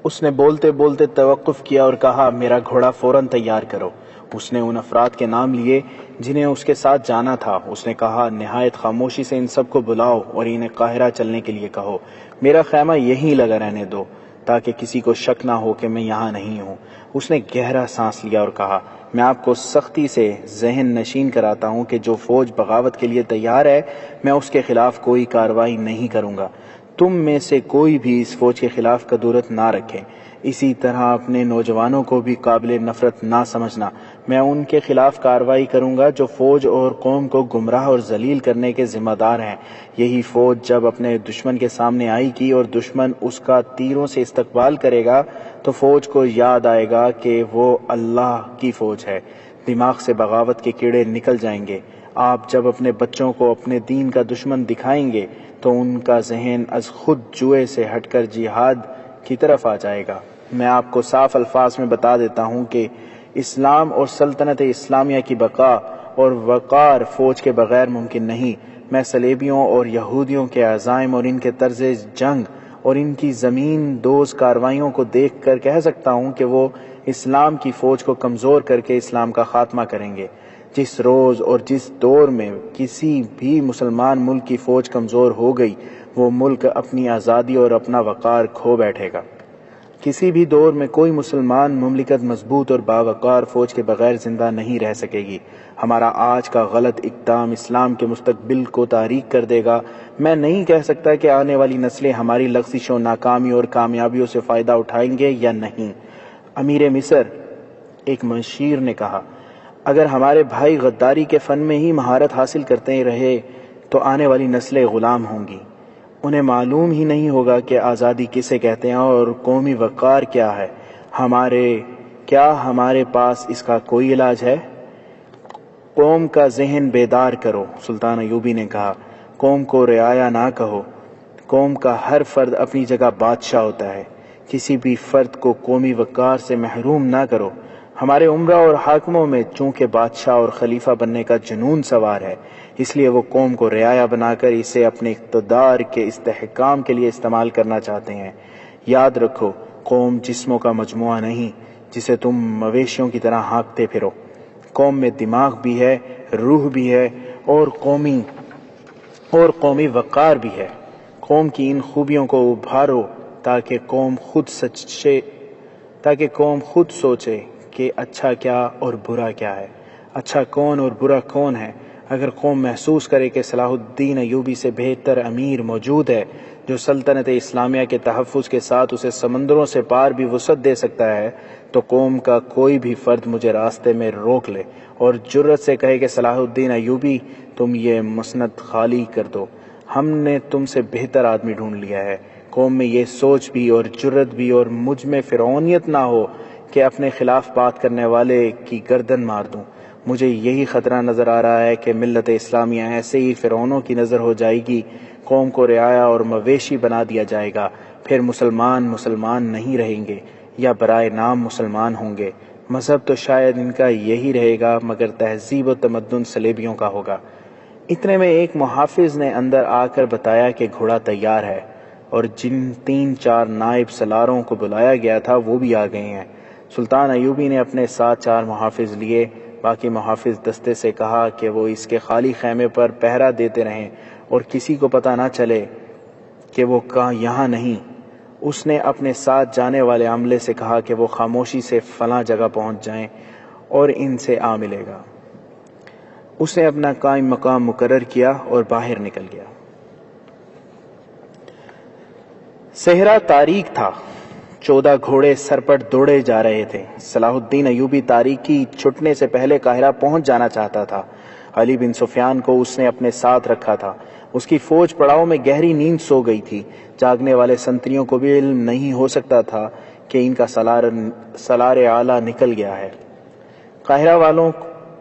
اس نے بولتے بولتے توقف کیا اور کہا، میرا گھوڑا فوراً تیار کرو۔ اس نے ان افراد کے نام لیے جنہیں اس کے ساتھ جانا تھا۔ اس نے کہا، نہایت خاموشی سے ان سب کو بلاؤ اور انہیں قاہرہ چلنے کے لیے کہو۔ میرا خیمہ یہیں لگا رہنے دو تاکہ کسی کو شک نہ ہو کہ میں یہاں نہیں ہوں۔ اس نے گہرا سانس لیا اور کہا، میں آپ کو سختی سے ذہن نشین کراتا ہوں کہ جو فوج بغاوت کے لیے تیار ہے میں اس کے خلاف کوئی کارروائی نہیں کروں گا۔ تم میں سے کوئی بھی اس فوج کے خلاف کدورت نہ رکھے۔ اسی طرح اپنے نوجوانوں کو بھی قابل نفرت نہ سمجھنا۔ میں ان کے خلاف کارروائی کروں گا جو فوج اور قوم کو گمراہ اور ذلیل کرنے کے ذمہ دار ہیں۔ یہی فوج جب اپنے دشمن کے سامنے آئے گی اور دشمن اس کا تیروں سے استقبال کرے گا تو فوج کو یاد آئے گا کہ وہ اللہ کی فوج ہے۔ دماغ سے بغاوت کے کیڑے نکل جائیں گے۔ آپ جب اپنے بچوں کو اپنے دین کا دشمن دکھائیں گے تو ان کا ذہن از خود جوئے سے ہٹ کر جہاد کی طرف آ جائے گا۔ میں آپ کو صاف الفاظ میں بتا دیتا ہوں کہ اسلام اور سلطنت اسلامیہ کی بقا اور وقار فوج کے بغیر ممکن نہیں۔ میں صلیبیوں اور یہودیوں کے عزائم اور ان کے طرز جنگ اور ان کی زمین دوز کاروائیوں کو دیکھ کر کہہ سکتا ہوں کہ وہ اسلام کی فوج کو کمزور کر کے اسلام کا خاتمہ کریں گے۔ جس روز اور جس دور میں کسی بھی مسلمان ملک کی فوج کمزور ہو گئی وہ ملک اپنی آزادی اور اپنا وقار کھو بیٹھے گا۔ کسی بھی دور میں کوئی مسلمان مملکت مضبوط اور باوقار فوج کے بغیر زندہ نہیں رہ سکے گی۔ ہمارا آج کا غلط اقدام اسلام کے مستقبل کو تاریک کر دے گا۔ میں نہیں کہہ سکتا کہ آنے والی نسلیں ہماری لغزشوں، ناکامی اور کامیابیوں سے فائدہ اٹھائیں گے یا نہیں۔ امیر مصر، ایک مشیر نے کہا، اگر ہمارے بھائی غداری کے فن میں ہی مہارت حاصل کرتے رہے تو آنے والی نسلیں غلام ہوں گی۔ انہیں معلوم ہی نہیں ہوگا کہ آزادی کسے کہتے ہیں اور قومی وقار کیا ہے۔ ہمارے کیا ہمارے پاس اس کا کوئی علاج ہے؟ قوم کا ذہن بیدار کرو، سلطان ایوبی نے کہا، قوم کو رعایا نہ کہو۔ قوم کا ہر فرد اپنی جگہ بادشاہ ہوتا ہے، کسی بھی فرد کو قومی وقار سے محروم نہ کرو۔ ہمارے عمرا اور حاکموں میں چونکہ بادشاہ اور خلیفہ بننے کا جنون سوار ہے، اس لیے وہ قوم کو رعایا بنا کر اسے اپنے اقتدار کے استحکام کے لیے استعمال کرنا چاہتے ہیں۔ یاد رکھو، قوم جسموں کا مجموعہ نہیں جسے تم مویشیوں کی طرح ہانکتے پھرو۔ قوم میں دماغ بھی ہے، روح بھی ہے اور قومی وقار بھی ہے۔ قوم کی ان خوبیوں کو ابھارو تاکہ قوم خود سوچے کہ اچھا کیا اور برا کیا ہے، اچھا کون اور برا کون ہے۔ اگر قوم محسوس کرے کہ صلاح الدین ایوبی سے بہتر امیر موجود ہے جو سلطنت اسلامیہ کے تحفظ کے ساتھ اسے سمندروں سے پار بھی وسعت دے سکتا ہے، تو قوم کا کوئی بھی فرد مجھے راستے میں روک لے اور جرت سے کہے کہ صلاح الدین ایوبی تم یہ مسند خالی کر دو، ہم نے تم سے بہتر آدمی ڈھونڈ لیا ہے۔ قوم میں یہ سوچ بھی اور جرت بھی اور مجھ میں فرعونیت نہ ہو کہ اپنے خلاف بات کرنے والے کی گردن مار دوں۔ مجھے یہی خطرہ نظر آ رہا ہے کہ ملت اسلامیہ ایسے ہی فرعونوں کی نظر ہو جائے گی، قوم کو رعایا اور مویشی بنا دیا جائے گا، پھر مسلمان نہیں رہیں گے یا برائے نام مسلمان ہوں گے۔ مذہب تو شاید ان کا یہی رہے گا، مگر تہذیب و تمدن صلیبیوں کا ہوگا۔ اتنے میں ایک محافظ نے اندر آ کر بتایا کہ گھوڑا تیار ہے اور جن 3-4 نائب سالاروں کو بلایا گیا تھا وہ بھی آ گئے ہیں۔ سلطان ایوبی نے اپنے ساتھ 4 محافظ لیے، باقی محافظ دستے سے کہا کہ وہ اس کے خالی خیمے پر پہرا دیتے رہیں اور کسی کو پتہ نہ چلے کہ وہ یہاں نہیں۔ اس نے اپنے ساتھ جانے والے عملے سے کہا کہ وہ خاموشی سے فلاں جگہ پہنچ جائیں اور ان سے آ ملے گا۔ اس نے اپنا قائم مقام مقرر کیا اور باہر نکل گیا۔ صحرا تاریک تھا، 14 گھوڑے سر پر دوڑے جا رہے تھے۔ صلاح الدین ایوبی تاریکی چھٹنے سے پہلے قاہرہ پہنچ جانا چاہتا تھا۔ علی بن سفیان کو اس نے اپنے ساتھ رکھا تھا۔ اس کی فوج پڑاؤ میں گہری نیند سو گئی تھی۔ جاگنے والے سنتریوں کو بھی علم نہیں ہو سکتا تھا کہ ان کا سالار اعلیٰ نکل گیا ہے۔ قاہرہ والوں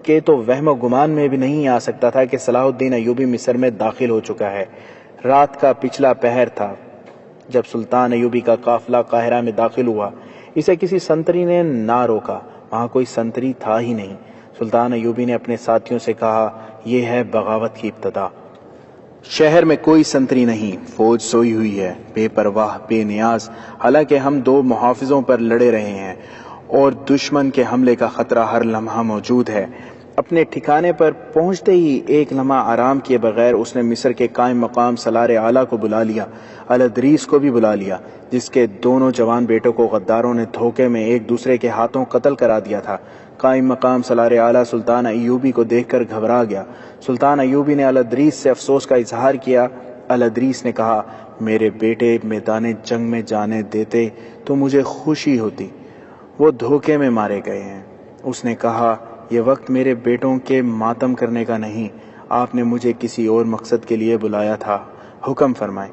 کے تو وہم و گمان میں بھی نہیں آ سکتا تھا کہ صلاح الدین ایوبی مصر میں داخل ہو چکا ہے۔ رات کا پچھلا پہر تھا جب سلطان ایوبی کا قافلہ قاہرہ میں داخل ہوا۔ اسے کسی سنتری نے نہ روکا، وہاں کوئی سنتری تھا ہی نہیں۔ سلطان ایوبی نے اپنے ساتھیوں سے کہا، یہ ہے بغاوت کی ابتدا۔ شہر میں کوئی سنتری نہیں، فوج سوئی ہوئی ہے، بے پرواہ، بے نیاز، حالانکہ ہم 2 محافظوں پر لڑے رہے ہیں اور دشمن کے حملے کا خطرہ ہر لمحہ موجود ہے۔ اپنے ٹھکانے پر پہنچتے ہی ایک لمحہ آرام کیے بغیر اس نے مصر کے قائم مقام سالار اعلیٰ کو بلا لیا، الادریس کو بھی بلا لیا، جس کے دونوں جوان بیٹوں کو غداروں نے دھوکے میں ایک دوسرے کے ہاتھوں قتل کرا دیا تھا۔ قائم مقام سالار اعلیٰ سلطان ایوبی کو دیکھ کر گھبرا گیا۔ سلطان ایوبی نے الادریس سے افسوس کا اظہار کیا۔ الادریس نے کہا، میرے بیٹے میدان جنگ میں جانے دیتے تو مجھے خوشی ہوتی، وہ دھوکے میں مارے گئے ہیں۔ اس نے کہا، یہ وقت میرے بیٹوں کے ماتم کرنے کا نہیں، آپ نے مجھے کسی اور مقصد کے لیے بلایا تھا، حکم فرمائیں۔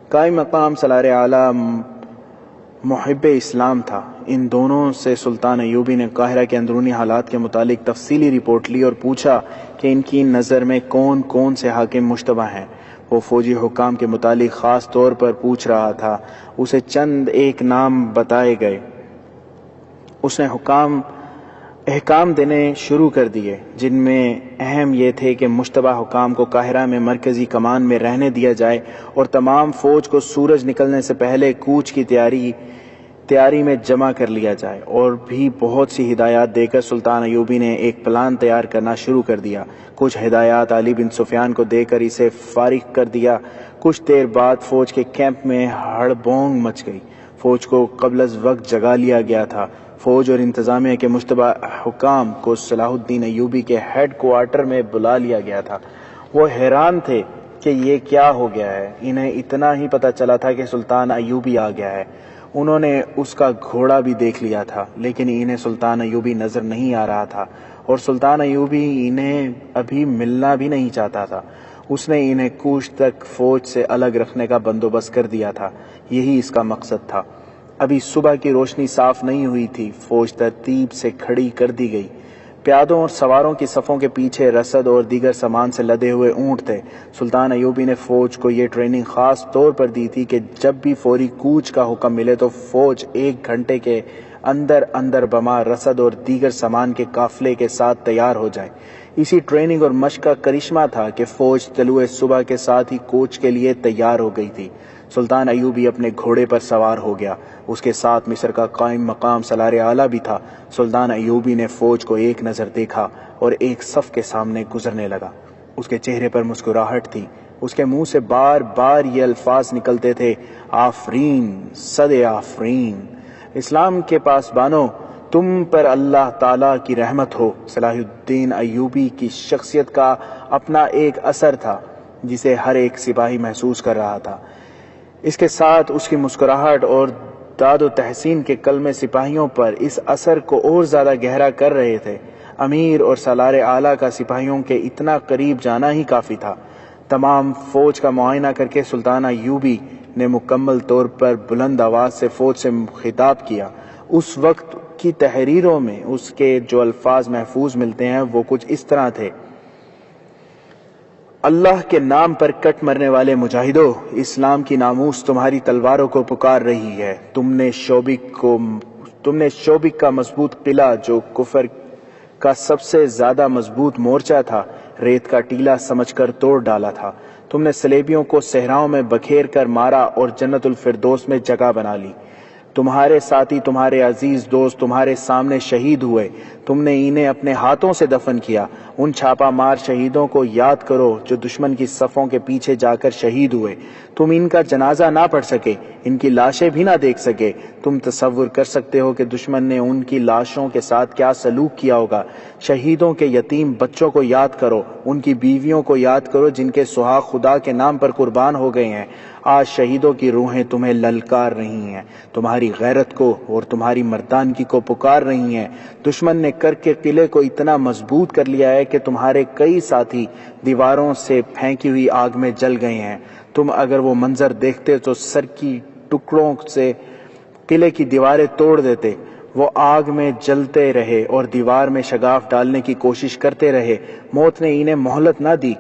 قائم مقام سالار اعلیٰ محب اسلام تھا۔ ان دونوں سے سلطان ایوبی نے قاہرہ کے اندرونی حالات کے متعلق تفصیلی رپورٹ لی اور پوچھا کہ ان کی نظر میں کون کون سے حاکم مشتبہ ہیں۔ وہ فوجی حکام کے متعلق خاص طور پر پوچھ رہا تھا۔ اسے چند ایک نام بتائے گئے۔ اس نے احکام دینے شروع کر دیے، جن میں اہم یہ تھے کہ مشتبہ حکام کو قاہرہ میں مرکزی کمان میں رہنے دیا جائے اور تمام فوج کو سورج نکلنے سے پہلے کوچ کی تیاری میں جمع کر لیا جائے، اور بھی بہت سی ہدایات دے کر سلطان ایوبی نے ایک پلان تیار کرنا شروع کر دیا۔ کچھ ہدایات علی بن سفیان کو دے کر اسے فارغ کر دیا۔ کچھ دیر بعد فوج کے کیمپ میں ہڑبونگ مچ گئی۔ فوج کو قبل از وقت جگا لیا گیا تھا۔ فوج اور انتظامیہ کے مشتبہ حکام کو صلاح الدین ایوبی کے ہیڈ کوارٹر میں بلا لیا گیا تھا۔ وہ حیران تھے کہ یہ کیا ہو گیا ہے۔ انہیں اتنا ہی پتہ چلا تھا کہ سلطان ایوبی آ گیا ہے۔ انہوں نے اس کا گھوڑا بھی دیکھ لیا تھا، لیکن انہیں سلطان ایوبی نظر نہیں آ رہا تھا، اور سلطان ایوبی انہیں ابھی ملنا بھی نہیں چاہتا تھا۔ اس نے انہیں کوچ تک فوج سے الگ رکھنے کا بندوبست کر دیا تھا۔ یہی اس کا مقصد تھا۔ ابھی صبح کی روشنی صاف نہیں ہوئی تھی، فوج ترتیب سے کھڑی کر دی گئی۔ پیادوں اور سواروں کی صفوں کے پیچھے رسد اور دیگر سامان سے لدے ہوئے اونٹ تھے۔ سلطان ایوبی نے فوج کو یہ ٹریننگ خاص طور پر دی تھی کہ جب بھی فوری کوچ کا حکم ملے تو فوج 1 گھنٹے کے اندر بما رسد اور دیگر سامان کے قافلے کے ساتھ تیار ہو جائے۔ اسی ٹریننگ اور مشق کا کرشمہ تھا کہ فوج طلوع صبح کے ساتھ ہی کوچ کے لیے تیار ہو گئی تھی۔ سلطان ایوبی اپنے گھوڑے پر سوار ہو گیا۔ اس کے ساتھ مصر کا قائم مقام سالار اعلیٰ بھی تھا۔ سلطان ایوبی نے فوج کو ایک نظر دیکھا اور ایک صف کے سامنے گزرنے لگا۔ اس کے چہرے پر مسکراہٹ تھی۔ اس کے منہ سے بار بار یہ الفاظ نکلتے تھے، آفرین، صد آفرین، اسلام کے پاسبانوں، تم پر اللہ تعالیٰ کی رحمت ہو۔ صلاح الدین ایوبی کی شخصیت کا اپنا ایک اثر تھا جسے ہر ایک سپاہی محسوس کر رہا تھا۔ اس کے ساتھ اس کی مسکراہٹ اور داد و تحسین کے کلمے سپاہیوں پر اس اثر کو اور زیادہ گہرا کر رہے تھے۔ امیر اور سالار اعلیٰ کا سپاہیوں کے اتنا قریب جانا ہی کافی تھا۔ تمام فوج کا معائنہ کر کے سلطان ایوبی نے مکمل طور پر بلند آواز سے فوج سے خطاب کیا۔ اس وقت کی تحریروں میں اس کے جو الفاظ محفوظ ملتے ہیں وہ کچھ اس طرح تھے: اللہ کے نام پر کٹ مرنے والے مجاہدوں، اسلام کی ناموس تمہاری تلواروں کو پکار رہی ہے۔ تم نے شوبک کا مضبوط قلعہ، جو کفر کا سب سے زیادہ مضبوط مورچہ تھا، ریت کا ٹیلا سمجھ کر توڑ ڈالا تھا۔ تم نے صلیبیوں کو صحراؤں میں بکھیر کر مارا اور جنت الفردوس میں جگہ بنا لی۔ تمہارے ساتھی، تمہارے عزیز دوست تمہارے سامنے شہید ہوئے، تم نے انہیں اپنے ہاتھوں سے دفن کیا۔ ان چھاپا مار شہیدوں کو یاد کرو جو دشمن کی صفوں کے پیچھے جا کر شہید ہوئے۔ تم ان کا جنازہ نہ پڑھ سکے، ان کی لاشیں بھی نہ دیکھ سکے۔ تم تصور کر سکتے ہو کہ دشمن نے ان کی لاشوں کے ساتھ کیا سلوک کیا ہوگا۔ شہیدوں کے یتیم بچوں کو یاد کرو، ان کی بیویوں کو یاد کرو جن کے سہاگ خدا کے نام پر قربان ہو گئے ہیں۔ آج شہیدوں کی روحیں تمہیں للکار رہی ہیں، تمہاری غیرت کو اور تمہاری مردانگی کو پکار رہی ہیں۔ دشمن نے کرک کے قلعے کو اتنا مضبوط کر لیا ہے کہ تمہارے کئی ساتھی دیواروں سے پھینکی ہوئی آگ میں جل گئے ہیں۔ تم اگر وہ منظر دیکھتے تو سر کی ٹکڑوں سے قلعے کی دیواریں توڑ دیتے۔ وہ آگ میں جلتے رہے اور دیوار میں شگاف ڈالنے کی کوشش کرتے رہے۔ موت نے انہیں مہلت نہ دی۔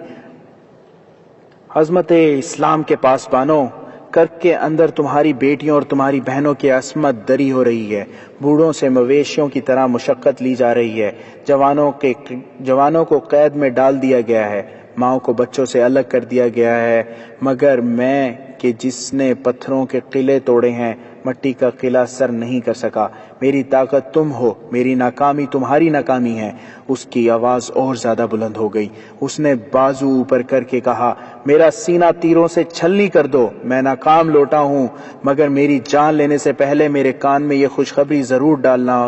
عظمت اسلام کے پاسبانوں، کرک کے اندر تمہاری بیٹیوں اور تمہاری بہنوں کی عصمت دری ہو رہی ہے۔ بوڑھوں سے مویشیوں کی طرح مشقت لی جا رہی ہے۔ جوانوں کو قید میں ڈال دیا گیا ہے، ماؤں کو بچوں سے الگ کر دیا گیا ہے، مگر میں کہ جس نے پتھروں کے قلعے توڑے ہیں، مٹی کا قلعہ سر نہیں کر سکا۔ میری طاقت تم ہو، میری ناکامی تمہاری ناکامی ہے۔ اس کی آواز اور زیادہ بلند ہو گئی۔ اس نے بازو اوپر کر کے کہا، میرا سینہ تیروں سے چھلنی کر دو۔ میں ناکام لوٹا ہوں، مگر میری جان لینے سے پہلے میرے کان میں یہ خوشخبری ضرور ڈالنا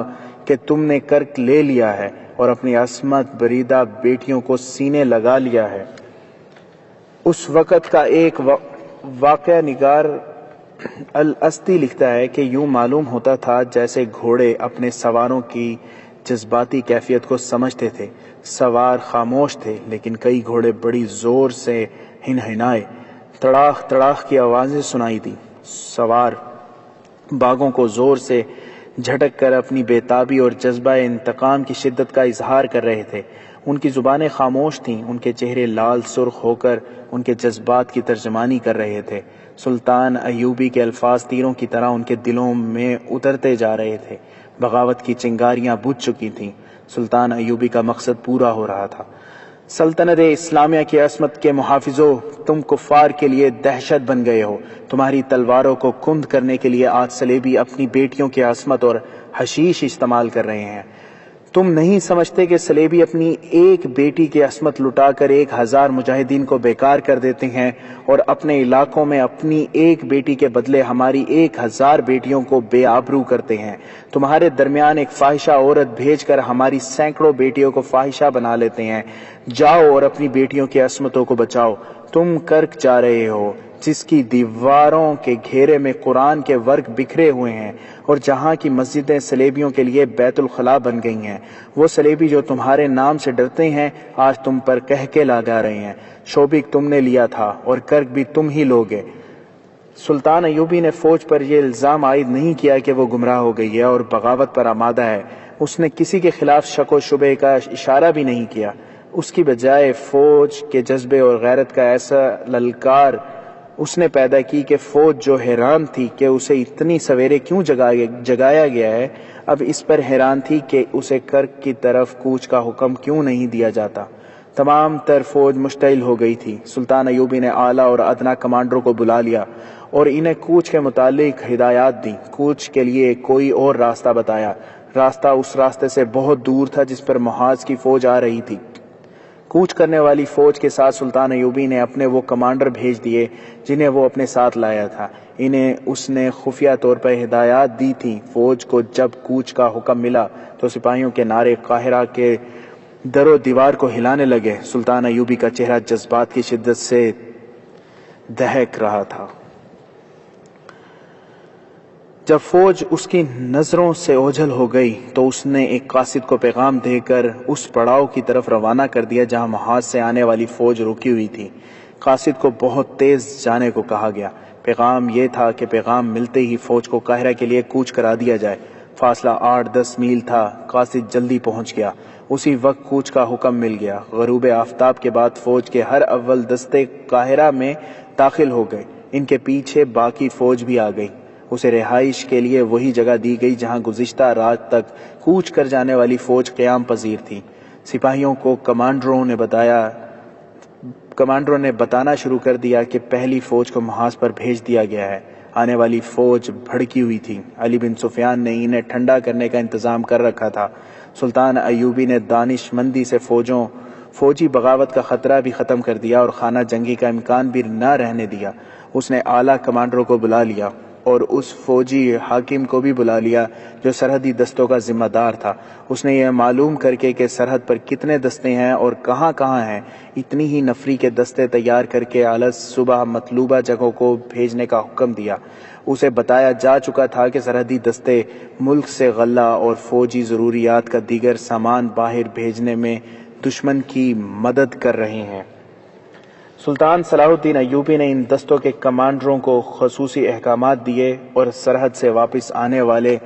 کہ تم نے کرک لے لیا ہے اور اپنی عصمت بریدہ بیٹیوں کو سینے لگا لیا ہے۔ اس وقت کا ایک واقعہ نگار الاسدی لکھتا ہے کہ یوں معلوم ہوتا تھا جیسے گھوڑے اپنے سواروں کی جذباتی کیفیت کو سمجھتے تھے۔ سوار خاموش تھے، لیکن کئی گھوڑے بڑی زور سے ہنہنائے۔ تڑاخ تڑاخ کی آوازیں سنائی دیں۔ سوار باغوں کو زور سے جھٹک کر اپنی بےتابی اور جذبہ انتقام کی شدت کا اظہار کر رہے تھے۔ ان کی زبانیں خاموش تھیں، ان کے چہرے لال سرخ ہو کر ان کے جذبات کی ترجمانی کر رہے تھے۔ سلطان ایوبی کے الفاظ تیروں کی طرح ان کے دلوں میں اترتے جا رہے تھے۔ بغاوت کی چنگاریاں بجھ چکی تھیں۔ سلطان ایوبی کا مقصد پورا ہو رہا تھا۔ سلطنت اسلامیہ کی عصمت کے محافظوں، تم کفار کے لیے دہشت بن گئے ہو۔ تمہاری تلواروں کو کند کرنے کے لیے آج صلیبی اپنی بیٹیوں کی عصمت اور حشیش استعمال کر رہے ہیں۔ تم نہیں سمجھتے کہ صلیبی اپنی ایک بیٹی کی عصمت لٹا کر 1000 مجاہدین کو بیکار کر دیتے ہیں اور اپنے علاقوں میں اپنی ایک بیٹی کے بدلے ہماری 1000 بیٹیوں کو بے آبرو کرتے ہیں۔ تمہارے درمیان ایک فاحشہ عورت بھیج کر ہماری سینکڑوں بیٹیوں کو فاحشہ بنا لیتے ہیں۔ جاؤ اور اپنی بیٹیوں کی عصمتوں کو بچاؤ۔ تم کرک جا رہے ہو، جس کی دیواروں کے گھیرے میں قرآن کے ورق بکھرے ہوئے ہیں اور جہاں کی مسجدیں صلیبیوں کے لیے بیت الخلاء بن گئی ہیں۔ وہ صلیبی جو تمہارے نام سے ڈرتے ہیں آج تم پر کہکے لگا رہے ہیں۔ شوبک تم نے لیا تھا اور کرک بھی تم ہی لوگے۔ سلطان ایوبی نے فوج پر یہ الزام عائد نہیں کیا کہ وہ گمراہ ہو گئی ہے اور بغاوت پر آمادہ ہے۔ اس نے کسی کے خلاف شک و شبہ کا اشارہ بھی نہیں کیا۔ اس کی بجائے فوج کے جذبے اور غیرت کا ایسا للکار اس نے پیدا کی کہ فوج جو حیران تھی کہ اسے اتنی سویرے کیوں جگایا گیا ہے، اب اس پر حیران تھی کہ اسے کرک کی طرف کوچ کا حکم کیوں نہیں دیا جاتا۔ تمام تر فوج مشتعل ہو گئی تھی۔ سلطان ایوبی نے اعلیٰ اور ادنا کمانڈروں کو بلا لیا اور انہیں کوچ کے متعلق ہدایات دیں۔ کوچ کے لیے کوئی اور راستہ بتایا۔ راستہ اس راستے سے بہت دور تھا جس پر محاذ کی فوج آ رہی تھی۔ کوچ کرنے والی فوج کے ساتھ سلطان ایوبی نے اپنے وہ کمانڈر بھیج دیے جنہیں وہ اپنے ساتھ لایا تھا۔ انہیں اس نے خفیہ طور پر ہدایات دی تھیں۔ فوج کو جب کوچ کا حکم ملا تو سپاہیوں کے نعرے قاہرہ کے در و دیوار کو ہلانے لگے۔ سلطان ایوبی کا چہرہ جذبات کی شدت سے دہک رہا تھا۔ جب فوج اس کی نظروں سے اوجھل ہو گئی تو اس نے ایک قاصد کو پیغام دے کر اس پڑاؤ کی طرف روانہ کر دیا جہاں محاذ سے آنے والی فوج رکی ہوئی تھی۔ قاصد کو بہت تیز جانے کو کہا گیا۔ پیغام یہ تھا کہ پیغام ملتے ہی فوج کو قاہرہ کے لیے کوچ کرا دیا جائے۔ فاصلہ 8-10 میل تھا۔ قاصد جلدی پہنچ گیا۔ اسی وقت کوچ کا حکم مل گیا۔ غروب آفتاب کے بعد فوج کے ہر اول دستے قاہرہ میں داخل ہو گئے۔ ان کے پیچھے باقی فوج بھی آ گئی۔ اسے رہائش کے لیے وہی جگہ دی گئی جہاں گزشتہ رات تک کوچ کر جانے والی فوج قیام پذیر تھی۔ سپاہیوں کو کمانڈروں نے بتانا شروع کر دیا کہ پہلی فوج کو محاذ پر بھیج دیا گیا ہے۔ آنے والی فوج بھڑکی ہوئی تھی۔ علی بن سفیان نے انہیں ٹھنڈا کرنے کا انتظام کر رکھا تھا۔ سلطان ایوبی نے دانش مندی سے فوجی بغاوت کا خطرہ بھی ختم کر دیا اور خانہ جنگی کا امکان بھی نہ رہنے دیا۔ اس نے اعلیٰ کمانڈروں کو بلا لیا اور اس فوجی حاکم کو بھی بلا لیا جو سرحدی دستوں کا ذمہ دار تھا۔ اس نے یہ معلوم کر کے کہ سرحد پر کتنے دستے ہیں اور کہاں کہاں ہیں، اتنی ہی نفری کے دستے تیار کر کے الگ صبح مطلوبہ جگہوں کو بھیجنے کا حکم دیا۔ اسے بتایا جا چکا تھا کہ سرحدی دستے ملک سے غلہ اور فوجی ضروریات کا دیگر سامان باہر بھیجنے میں دشمن کی مدد کر رہے ہیں۔ سلطان صلاح الدین ایوبی نے ان دستوں کے کمانڈروں کو خصوصی احکامات دیے اور سرحد سے واپس آنے والے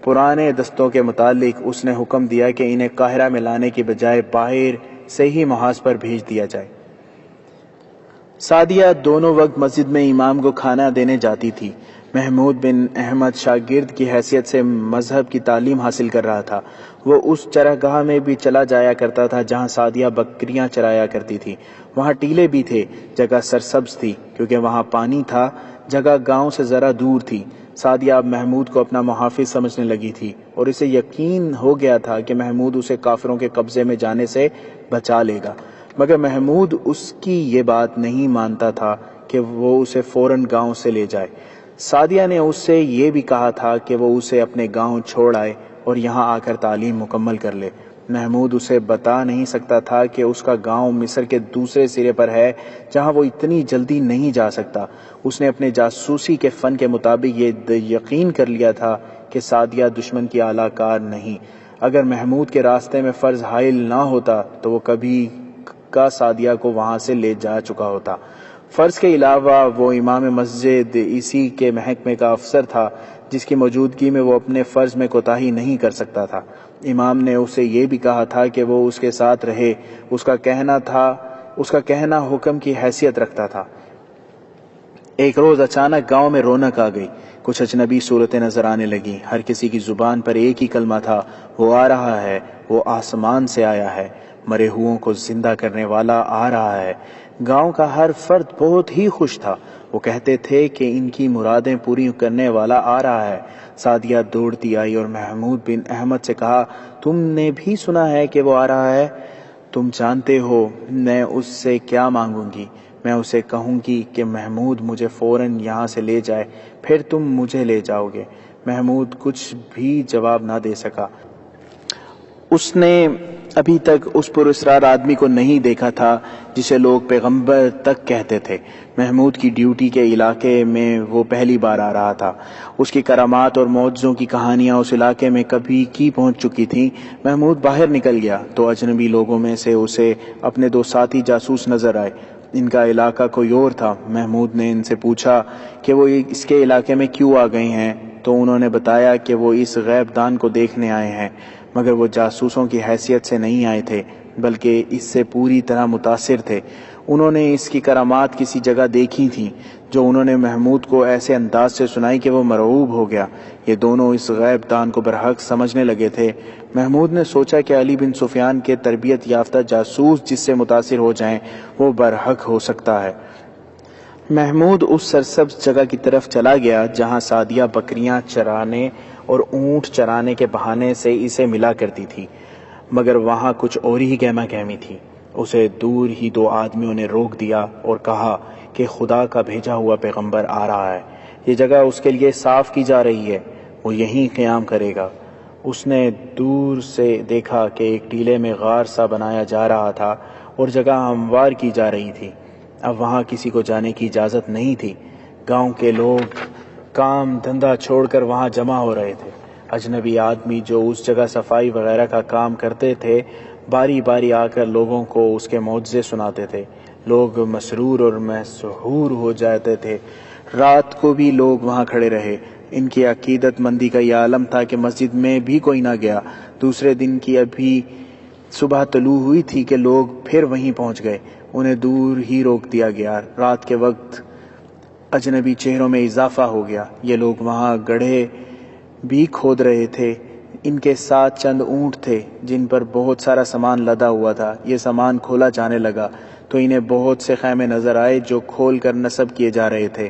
پرانے دستوں کے متعلق اس نے حکم دیا کہ انہیں قاہرہ میں لانے کی بجائے باہر سے ہی محاذ پر بھیج دیا جائے۔ سعدیہ دونوں وقت مسجد میں امام کو کھانا دینے جاتی تھی۔ محمود بن احمد شاگرد کی حیثیت سے مذہب کی تعلیم حاصل کر رہا تھا۔ وہ اس چراگاہ میں بھی چلا جایا کرتا تھا جہاں سعدیہ بکریاں چرایا کرتی تھی۔ وہاں ٹیلے بھی تھے۔ جگہ سرسبز تھی کیونکہ وہاں پانی تھا۔ جگہ گاؤں سے ذرا دور تھی۔ سعدیہ اب محمود کو اپنا محافظ سمجھنے لگی تھی اور اسے یقین ہو گیا تھا کہ محمود اسے کافروں کے قبضے میں جانے سے بچا لے گا، مگر محمود اس کی یہ بات نہیں مانتا تھا کہ وہ اسے فوراً گاؤں سے لے جائے۔ سعدیہ نے اس سے یہ بھی کہا تھا کہ وہ اسے اپنے گاؤں چھوڑ آئے اور یہاں آ کر تعلیم مکمل کر لے۔ محمود اسے بتا نہیں سکتا تھا کہ اس کا گاؤں مصر کے دوسرے سرے پر ہے جہاں وہ اتنی جلدی نہیں جا سکتا۔ اس نے اپنے جاسوسی کے فن کے مطابق یہ یقین کر لیا تھا کہ سعدیہ دشمن کی اعلیٰ کار نہیں۔ اگر محمود کے راستے میں فرض حائل نہ ہوتا تو وہ کبھی کا سعدیہ کو وہاں سے لے جا چکا ہوتا۔ فرض کے علاوہ وہ امام مسجد اسی کے محکمے کا افسر تھا جس کی موجودگی میں وہ اپنے فرض میں کوتاہی نہیں کر سکتا تھا۔ امام نے اسے یہ بھی کہا تھا کہ وہ اس کے ساتھ رہے۔ اس کا کہنا حکم کی حیثیت رکھتا تھا۔ ایک روز اچانک گاؤں میں رونق آ گئی۔ کچھ اجنبی صورتیں نظر آنے لگیں۔ ہر کسی کی زبان پر ایک ہی کلمہ تھا، وہ آ رہا ہے، وہ آسمان سے آیا ہے، مرے ہوئوں کو زندہ کرنے والا آ رہا ہے۔ گاؤں کا ہر فرد بہت ہی خوش تھا۔ وہ کہتے تھے کہ ان کی مرادیں پوری کرنے والا آ رہا ہے۔ سعدیہ دوڑتی آئی اور محمود بن احمد سے کہا، تم نے بھی سنا ہے کہ وہ آ رہا ہے؟ تم جانتے ہو میں اس سے کیا مانگوں گی؟ میں اسے کہوں گی کہ محمود مجھے فوراً یہاں سے لے جائے، پھر تم مجھے لے جاؤ گے۔ محمود کچھ بھی جواب نہ دے سکا۔ اس نے ابھی تک اس پراسرار آدمی کو نہیں دیکھا تھا جسے لوگ پیغمبر تک کہتے تھے۔ محمود کی ڈیوٹی کے علاقے میں وہ پہلی بار آ رہا تھا۔ اس کی کرامات اور معجزوں کی کہانیاں اس علاقے میں کبھی کی پہنچ چکی تھیں۔ محمود باہر نکل گیا تو اجنبی لوگوں میں سے اسے اپنے دو ساتھی جاسوس نظر آئے۔ ان کا علاقہ کوئی اور تھا۔ محمود نے ان سے پوچھا کہ وہ اس کے علاقے میں کیوں آ گئے ہیں، تو انہوں نے بتایا کہ وہ اس غیب دان کو دیکھنے آئے ہیں، مگر وہ جاسوسوں کی حیثیت سے نہیں آئے تھے بلکہ اس سے پوری طرح متاثر تھے۔ انہوں نے اس کی کرامات کسی جگہ دیکھی تھیں جو انہوں نے محمود کو ایسے انداز سے سنائی کہ وہ مرعوب ہو گیا۔ یہ دونوں اس غیب دان کو برحق سمجھنے لگے تھے۔ محمود نے سوچا کہ علی بن سفیان کے تربیت یافتہ جاسوس جس سے متاثر ہو جائیں وہ برحق ہو سکتا ہے۔ محمود اس سرسبز جگہ کی طرف چلا گیا جہاں سعدیہ بکریاں چرانے اور اونٹ چرانے کے بہانے سے اسے ملا کرتی تھی، مگر وہاں کچھ اور ہی گہما گہمی تھی۔ اسے دور ہی دو آدمیوں نے روک دیا اور کہا کہ خدا کا بھیجا ہوا پیغمبر آ رہا ہے، یہ جگہ اس کے لیے صاف کی جا رہی ہے، وہ یہیں قیام کرے گا۔ اس نے دور سے دیکھا کہ ایک ٹیلے میں غار سا بنایا جا رہا تھا اور جگہ ہموار کی جا رہی تھی۔ اب وہاں کسی کو جانے کی اجازت نہیں تھی۔ گاؤں کے لوگ کام دھندا چھوڑ کر وہاں جمع ہو رہے تھے۔ اجنبی آدمی جو اس جگہ صفائی وغیرہ کا کام کرتے تھے باری باری آ کر لوگوں کو اس کے معجزے سناتے تھے۔ لوگ مسرور اور مسحور ہو جاتے تھے۔ رات کو بھی لوگ وہاں کھڑے رہے۔ ان کی عقیدت مندی کا یہ عالم تھا کہ مسجد میں بھی کوئی نہ گیا۔ دوسرے دن کی ابھی صبح طلوع ہوئی تھی کہ لوگ پھر وہیں پہنچ گئے۔ انہیں دور ہی روک دیا گیا۔ رات کے وقت اجنبی چہروں میں اضافہ ہو گیا۔ یہ لوگ وہاں گڑھے بھی کھود رہے تھے۔ ان کے ساتھ چند اونٹ تھے جن پر بہت سارا سامان لدا ہوا تھا۔ یہ سامان کھولا جانے لگا تو انہیں بہت سے خیمے نظر آئے جو کھول کر نصب کیے جا رہے تھے۔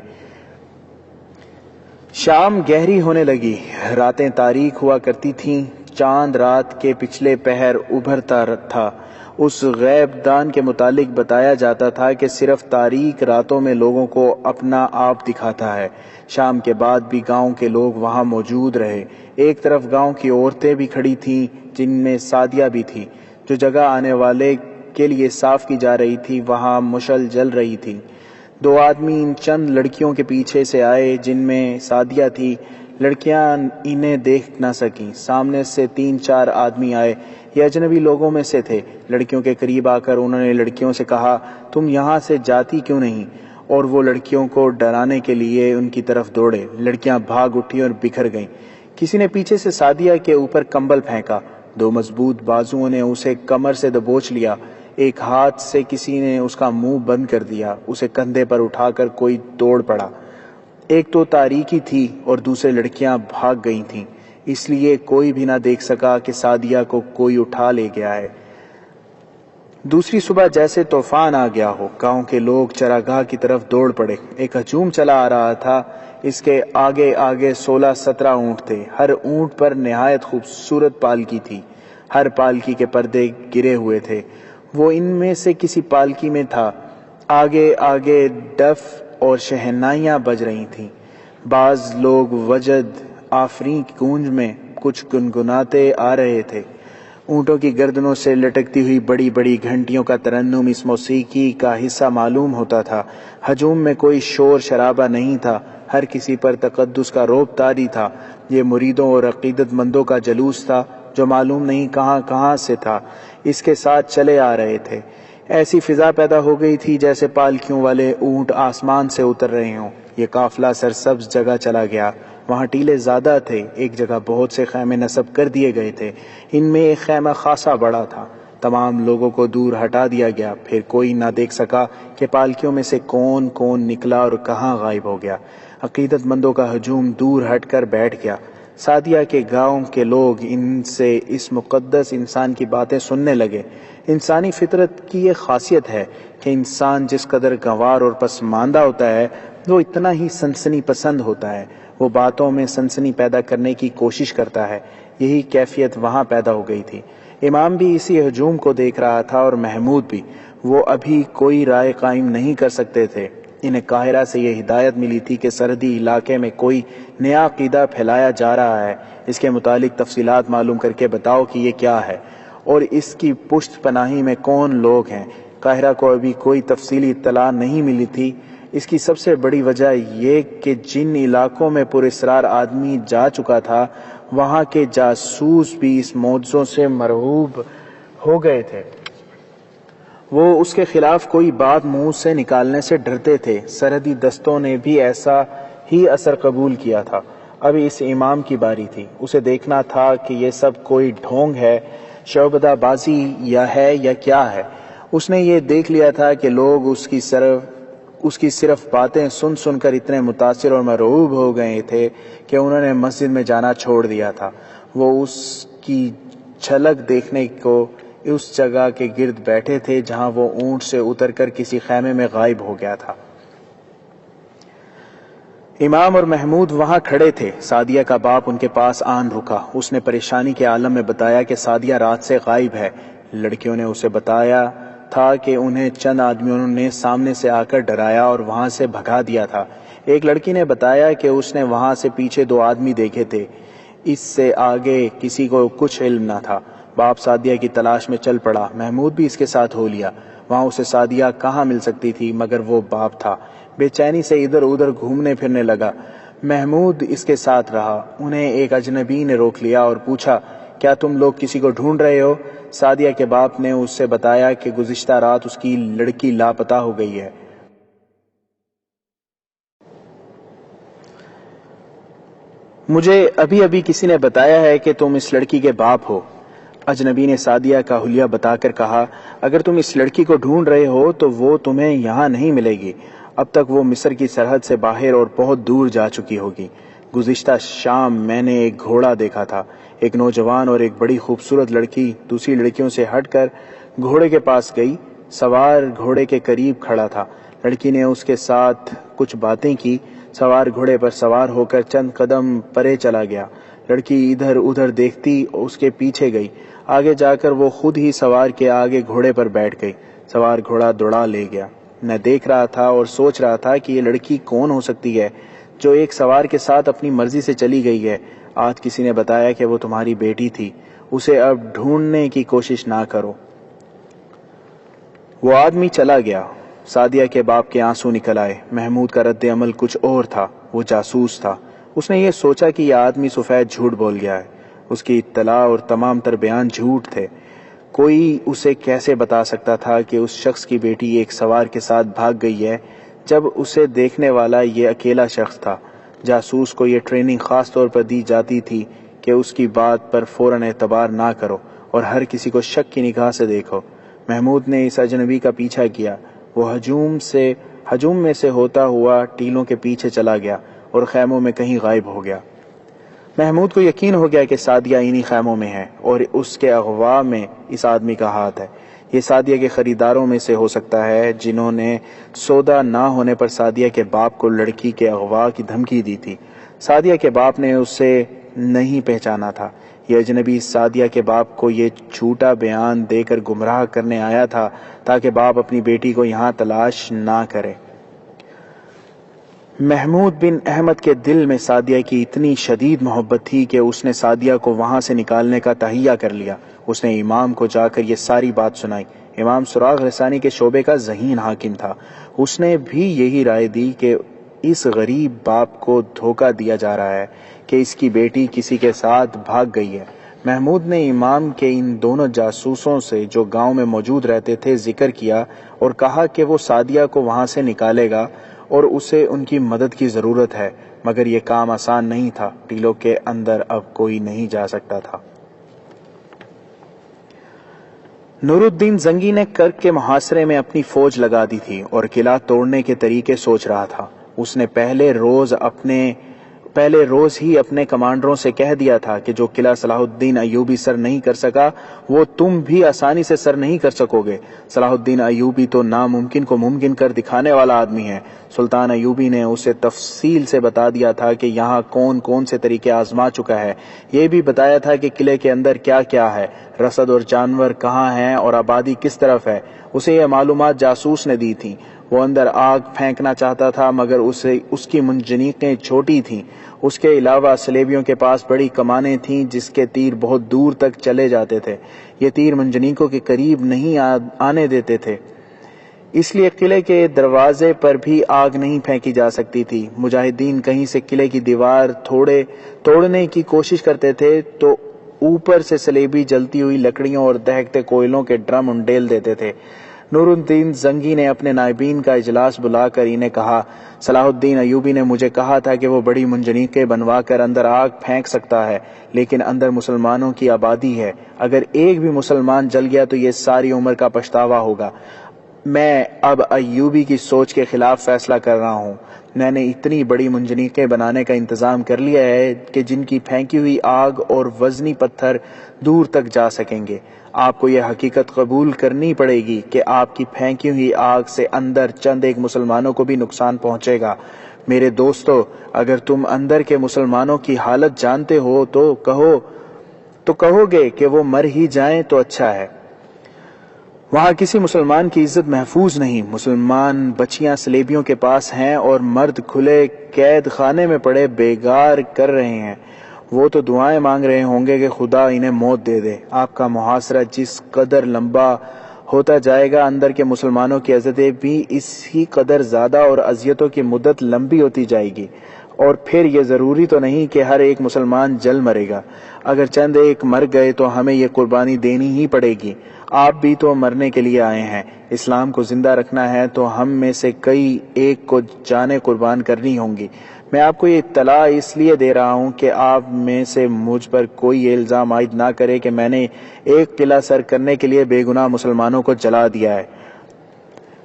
شام گہری ہونے لگی، راتیں تاریک ہوا کرتی تھیں۔ چاند رات کے پچھلے پہر ابھرتا تھا۔ اس غیب دان کے متعلق بتایا جاتا تھا کہ صرف تاریک راتوں میں لوگوں کو اپنا آپ دکھاتا ہے۔ شام کے بعد بھی گاؤں کے لوگ وہاں موجود رہے۔ ایک طرف گاؤں کی عورتیں بھی کھڑی تھیں جن میں سعدیہ بھی تھی۔ جو جگہ آنے والے کے لیے صاف کی جا رہی تھی وہاں مشعل جل رہی تھی۔ دو آدمی ان چند لڑکیوں کے پیچھے سے آئے جن میں سعدیہ تھی۔ لڑکیاں انہیں دیکھ نہ سکیں۔ سامنے سے 3-4 آدمی آئے، یہ اجنبی لوگوں میں سے تھے۔ لڑکیوں کے قریب آ کر انہوں نے لڑکیوں سے کہا، تم یہاں سے جاتی کیوں نہیں؟ اور وہ لڑکیوں کو ڈرانے کے لیے ان کی طرف دوڑے۔ لڑکیاں بھاگ اٹھی اور بکھر گئیں۔ کسی نے پیچھے سے سعدیہ کے اوپر کمبل پھینکا۔ 2 مضبوط بازوؤں نے اسے کمر سے دبوچ لیا۔ ایک ہاتھ سے کسی نے اس کا منہ بند کر دیا۔ اسے کندھے پر اٹھا کر کوئی دوڑ پڑا۔ ایک تو تاریکی تھی اور دوسرے لڑکیاں بھاگ گئی تھیں، اس لیے کوئی بھی نہ دیکھ سکا کہ سعدیہ کو کوئی اٹھا لے گیا ہے۔ دوسری صبح جیسے طوفان آ گیا ہو، گاؤں کے لوگ چراگاہ کی طرف دوڑ پڑے۔ ایک ہجوم چلا آ رہا تھا۔ اس کے آگے آگے 16-17 اونٹ تھے۔ ہر اونٹ پر نہایت خوبصورت پالکی تھی۔ ہر پالکی کے پردے گرے ہوئے تھے۔ وہ ان میں سے کسی پالکی میں تھا۔ آگے آگے ڈف اور شہنائیاں بج رہی تھیں۔ بعض لوگ وجد آفریں کی گونج میں کچھ گنگناتے آ رہے تھے۔ اونٹوں کی گردنوں سے لٹکتی ہوئی بڑی بڑی گھنٹیوں کا ترنم اس موسیقی کا حصہ معلوم ہوتا تھا۔ ہجوم میں کوئی شور شرابہ نہیں تھا، ہر کسی پر تقدس کا رعب طاری تھا۔ یہ مریدوں اور عقیدت مندوں کا جلوس تھا جو معلوم نہیں کہاں کہاں سے تھا، اس کے ساتھ چلے آ رہے تھے۔ ایسی فضا پیدا ہو گئی تھی جیسے پالکیوں والے اونٹ آسمان سے اتر رہے ہوں۔ یہ قافلہ سرسبز جگہ چلا گیا۔ وہاں ٹیلے زیادہ تھے۔ ایک جگہ بہت سے خیمے نصب کر دیے گئے تھے۔ ان میں ایک خیمہ خاصا بڑا تھا۔ تمام لوگوں کو دور ہٹا دیا گیا۔ پھر کوئی نہ دیکھ سکا کہ پالکیوں میں سے کون کون نکلا اور کہاں غائب ہو گیا۔ عقیدت مندوں کا ہجوم دور ہٹ کر بیٹھ گیا۔ سعدیہ کے گاؤں کے لوگ ان سے اس مقدس انسان کی باتیں سننے لگے۔ انسانی فطرت کی یہ خاصیت ہے کہ انسان جس قدر گنوار اور پسماندہ ہوتا ہے وہ اتنا ہی سنسنی پسند ہوتا ہے۔ وہ باتوں میں سنسنی پیدا کرنے کی کوشش کرتا ہے۔ یہی کیفیت وہاں پیدا ہو گئی تھی۔ امام بھی اسی ہجوم کو دیکھ رہا تھا اور محمود بھی۔ وہ ابھی کوئی رائے قائم نہیں کر سکتے تھے۔ انہیں قاہرہ سے یہ ہدایت ملی تھی کہ سرحدی علاقے میں کوئی نیا عقیدہ پھیلایا جا رہا ہے، اس کے متعلق تفصیلات معلوم کر کے بتاؤ کہ یہ کیا ہے اور اس کی پشت پناہی میں کون لوگ ہیں۔ قاہرہ کو ابھی کوئی تفصیلی اطلاع نہیں ملی تھی۔ اس کی سب سے بڑی وجہ یہ کہ جن علاقوں میں پر اسرار آدمی جا چکا تھا وہاں کے جاسوس بھی اس معجزوں سے مرعوب ہو گئے تھے۔ وہ اس کے خلاف کوئی بات منہ سے نکالنے سے ڈرتے تھے۔ سرحدی دستوں نے بھی ایسا ہی اثر قبول کیا تھا۔ اب اس امام کی باری تھی، اسے دیکھنا تھا کہ یہ سب کوئی ڈھونگ ہے، شعبدہ بازی یا کیا ہے۔ اس نے یہ دیکھ لیا تھا کہ لوگ اس کی صرف باتیں سن کر اتنے متاثر اور مرعوب ہو گئے تھے کہ انہوں نے مسجد میں جانا چھوڑ دیا تھا۔ وہ اس کی جھلک دیکھنے کو اس جگہ کے گرد بیٹھے تھے جہاں وہ اونٹ سے اتر کر کسی خیمے میں غائب ہو گیا تھا۔ امام اور محمود وہاں کھڑے تھے۔ سعدیہ کا باپ ان کے پاس آن رکا۔ اس نے پریشانی کے عالم میں بتایا کہ سعدیہ رات سے غائب ہے۔ لڑکیوں نے اسے بتایا تھا کہ انہیں چند آدمیوں نے سامنے سے آ کر ڈرایا اور وہاں سے بھگا دیا تھا۔ ایک لڑکی نے بتایا کہ اس نے وہاں سے پیچھے 2 آدمی دیکھے تھے، اس سے آگے کسی کو کچھ علم نہ تھا۔ باپ سعدیہ کی تلاش میں چل پڑا۔ محمود بھی اس کے ساتھ ہو لیا۔ وہاں اسے سعدیہ کہاں مل سکتی تھی مگر وہ باپ تھا۔ بے چینی سے ادھر ادھر گھومنے پھرنے لگا۔ محمود اس کے ساتھ رہا۔ انہیں ایک اجنبی نے روک لیا اور پوچھا، کیا تم لوگ کسی کو ڈھونڈ رہے ہو؟ سعدیہ کے باپ نے اس سے بتایا کہ گزشتہ رات اس کی لڑکی لاپتہ ہو گئی ہے۔ مجھے ابھی کسی نے بتایا ہے کہ تم اس لڑکی کے باپ ہو۔ اجنبی نے سعدیہ کا حلیہ بتا کر کہا، اگر تم اس لڑکی کو ڈھونڈ رہے ہو تو وہ تمہیں یہاں نہیں ملے گی۔ اب تک وہ مصر کی سرحد سے باہر اور بہت دور جا چکی ہوگی۔ گزشتہ شام میں نے ایک گھوڑا دیکھا تھا۔ ایک نوجوان اور ایک بڑی خوبصورت لڑکی دوسری لڑکیوں سے ہٹ کر گھوڑے کے پاس گئی۔ سوار گھوڑے کے قریب کھڑا تھا۔ لڑکی نے اس کے ساتھ کچھ باتیں کی۔ سوار گھوڑے پر سوار ہو کر چند قدم پرے چلا گیا۔ لڑکی ادھر ادھر دیکھتی اس کے پیچھے گئی۔ آگے جا کر وہ خود ہی سوار کے آگے گھوڑے پر بیٹھ گئی۔ سوار گھوڑا دوڑا لے گیا۔ میں دیکھ رہا تھا اور سوچ رہا تھا کہ یہ لڑکی کون ہو سکتی ہے جو ایک سوار کے ساتھ اپنی مرضی سے چلی گئی ہے۔ آج کسی نے بتایا کہ وہ تمہاری بیٹی تھی۔ اسے اب ڈھونڈنے کی کوشش نہ کرو۔ وہ آدمی چلا گیا۔ سعدیہ کے باپ کے آنسو نکل آئے۔ محمود کا رد عمل کچھ اور تھا۔ وہ جاسوس تھا۔ اس نے یہ سوچا کہ یہ آدمی سفید جھوٹ بول گیا ہے۔ اس کی اطلاع اور تمام تر بیان جھوٹ تھے۔ کوئی اسے کیسے بتا سکتا تھا کہ اس شخص کی بیٹی ایک سوار کے ساتھ بھاگ گئی ہے جب اسے دیکھنے والا یہ اکیلا شخص تھا؟ جاسوس کو یہ ٹریننگ خاص طور پر دی جاتی تھی کہ اس کی بات پر فوراً اعتبار نہ کرو اور ہر کسی کو شک کی نگاہ سے دیکھو۔ محمود نے اس اجنبی کا پیچھا کیا۔ وہ ہجوم میں سے ہوتا ہوا ٹیلوں کے پیچھے چلا گیا اور خیموں میں کہیں غائب ہو گیا۔ محمود کو یقین ہو گیا کہ سعدیہ انہی خیموں میں ہے اور اس کے اغوا میں اس آدمی کا ہاتھ ہے۔ یہ سعدیہ کے خریداروں میں سے ہو سکتا ہے جنہوں نے سودا نہ ہونے پر سعدیہ کے باپ کو لڑکی کے اغوا کی دھمکی دی تھی۔ سعدیہ کے باپ نے اسے نہیں پہچانا تھا۔ یہ اجنبی سعدیہ کے باپ کو یہ جھوٹا بیان دے کر گمراہ کرنے آیا تھا تاکہ باپ اپنی بیٹی کو یہاں تلاش نہ کرے۔ محمود بن احمد کے دل میں سعدیہ کی اتنی شدید محبت تھی کہ اس نے سعدیہ کو وہاں سے نکالنے کا تہیہ کر لیا۔ اس نے امام کو جا کر یہ ساری بات سنائی۔ امام سراغ رسانی کے شعبے کا ذہین حاکم تھا۔ اس نے بھی یہی رائے دی کہ اس غریب باپ کو دھوکہ دیا جا رہا ہے کہ اس کی بیٹی کسی کے ساتھ بھاگ گئی ہے۔ محمود نے امام کے ان دونوں جاسوسوں سے جو گاؤں میں موجود رہتے تھے ذکر کیا اور کہا کہ وہ سعدیہ کو وہاں سے نکالے گا اور اسے ان کی مدد کی ضرورت ہے، مگر یہ کام آسان نہیں تھا۔ ٹیلوں کے اندر اب کوئی نہیں جا سکتا تھا۔ نور الدین زنگی نے کرک کے محاصرے میں اپنی فوج لگا دی تھی اور قلعہ توڑنے کے طریقے سوچ رہا تھا۔ اس نے پہلے روز ہی اپنے کمانڈروں سے کہہ دیا تھا کہ جو قلعہ صلاح الدین ایوبی سر نہیں کر سکا وہ تم بھی آسانی سے سر نہیں کر سکو گے۔ صلاح الدین ایوبی تو ناممکن کو ممکن کر دکھانے والا آدمی ہے۔ سلطان ایوبی نے اسے تفصیل سے بتا دیا تھا کہ یہاں کون کون سے طریقے آزما چکا ہے۔ یہ بھی بتایا تھا کہ قلعے کے اندر کیا کیا ہے، رسد اور جانور کہاں ہیں اور آبادی کس طرف ہے۔ اسے یہ معلومات جاسوس نے دی تھی۔ وہ اندر آگ پھینکنا چاہتا تھا مگر اس کی منجنیقیں چھوٹی تھیں۔ اس کے علاوہ سلیبیوں کے پاس بڑی کمانیں تھیں جس کے تیر بہت دور تک چلے جاتے تھے۔ یہ تیر منجنیقوں کے قریب نہیں آنے دیتے تھے، اس لیے قلعے کے دروازے پر بھی آگ نہیں پھینکی جا سکتی تھی۔ مجاہدین کہیں سے قلعے کی دیوار توڑنے کی کوشش کرتے تھے تو اوپر سے سلیبی جلتی ہوئی لکڑیوں اور دہکتے کوئلوں کے ڈرم انڈیل دیتے تھے۔ نور الدین زنگی نے اپنے نائبین کا اجلاس بلا کر انہیں کہا، صلاح الدین ایوبی نے مجھے کہا تھا کہ وہ بڑی منجنیقیں بنوا کر اندر آگ پھینک سکتا ہے، لیکن اندر مسلمانوں کی آبادی ہے، اگر ایک بھی مسلمان جل گیا تو یہ ساری عمر کا پچھتاوا ہوگا۔ میں اب ایوبی کی سوچ کے خلاف فیصلہ کر رہا ہوں۔ میں نے اتنی بڑی منجنیقیں بنانے کا انتظام کر لیا ہے کہ جن کی پھینکی ہوئی آگ اور وزنی پتھر دور تک جا سکیں گے۔ آپ کو یہ حقیقت قبول کرنی پڑے گی کہ آپ کی پھینکی ہوئی آگ سے اندر چند ایک مسلمانوں کو بھی نقصان پہنچے گا۔ میرے دوستو، اگر تم اندر کے مسلمانوں کی حالت جانتے ہو تو کہو گے کہ وہ مر ہی جائیں تو اچھا ہے۔ وہاں کسی مسلمان کی عزت محفوظ نہیں، مسلمان بچیاں سلیبیوں کے پاس ہیں اور مرد کھلے قید خانے میں پڑے بیگار کر رہے ہیں۔ وہ تو دعائیں مانگ رہے ہوں گے کہ خدا انہیں موت دے دے۔ آپ کا محاصرہ جس قدر لمبا ہوتا جائے گا، اندر کے مسلمانوں کی عزتیں بھی اسی قدر زیادہ اور اذیتوں کی مدت لمبی ہوتی جائے گی، اور پھر یہ ضروری تو نہیں کہ ہر ایک مسلمان جل مرے گا۔ اگر چند ایک مر گئے تو ہمیں یہ قربانی دینی ہی پڑے گی۔ آپ بھی تو مرنے کے لیے آئے ہیں۔ اسلام کو زندہ رکھنا ہے تو ہم میں سے کئی ایک کو جانیں قربان کرنی ہوں گی۔ میں آپ کو یہ اطلاع اس لیے دے رہا ہوں کہ آپ میں سے مجھ پر کوئی یہ الزام عائد نہ کرے کہ میں نے ایک قلعہ سر کرنے کے لیے بے گناہ مسلمانوں کو جلا دیا ہے۔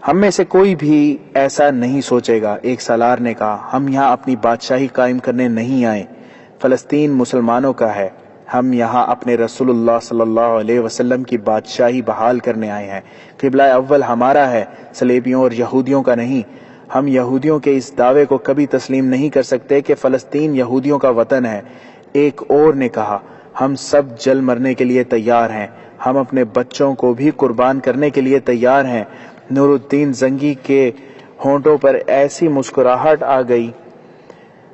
ہم میں سے کوئی بھی ایسا نہیں سوچے گا۔ ایک سالار نے کہا، ہم یہاں اپنی بادشاہی قائم کرنے نہیں آئے، فلسطین مسلمانوں کا ہے، ہم یہاں اپنے رسول اللہ صلی اللہ علیہ وسلم کی بادشاہی بحال کرنے آئے ہیں۔ قبلہ اول ہمارا ہے، صلیبیوں اور یہودیوں کا نہیں۔ ہم یہودیوں کے اس دعوے کو کبھی تسلیم نہیں کر سکتے کہ فلسطین یہودیوں کا وطن ہے۔ ایک اور نے کہا، ہم سب جل مرنے کے لیے تیار ہیں، ہم اپنے بچوں کو بھی قربان کرنے کے لیے تیار ہیں۔ نور الدین زنگی کے ہونٹوں پر ایسی مسکراہٹ آ گئی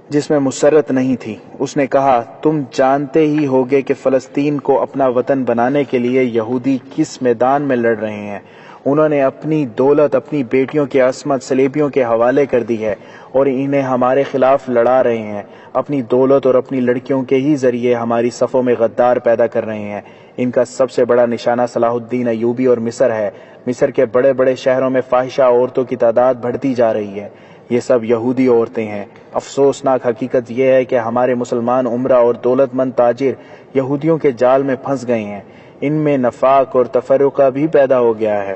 جس میں مسرت نہیں تھی۔ اس نے کہا، تم جانتے ہی ہوگے کہ فلسطین کو اپنا وطن بنانے کے لیے یہودی کس میدان میں لڑ رہے ہیں۔ انہوں نے اپنی دولت، اپنی بیٹیوں کی عصمت صلیبیوں کے حوالے کر دی ہے اور انہیں ہمارے خلاف لڑا رہے ہیں۔ اپنی دولت اور اپنی لڑکیوں کے ہی ذریعے ہماری صفوں میں غدار پیدا کر رہے ہیں۔ ان کا سب سے بڑا نشانہ صلاح الدین ایوبی اور مصر ہے۔ مصر کے بڑے بڑے شہروں میں فاحشہ عورتوں کی تعداد بڑھتی جا رہی ہے۔ یہ سب یہودی عورتیں ہیں۔ افسوسناک حقیقت یہ ہے کہ ہمارے مسلمان عمرہ اور دولت مند تاجر یہودیوں کے جال میں پھنس گئے ہیں۔ ان میں نفاق اور تفرقہ بھی پیدا ہو گیا ہے۔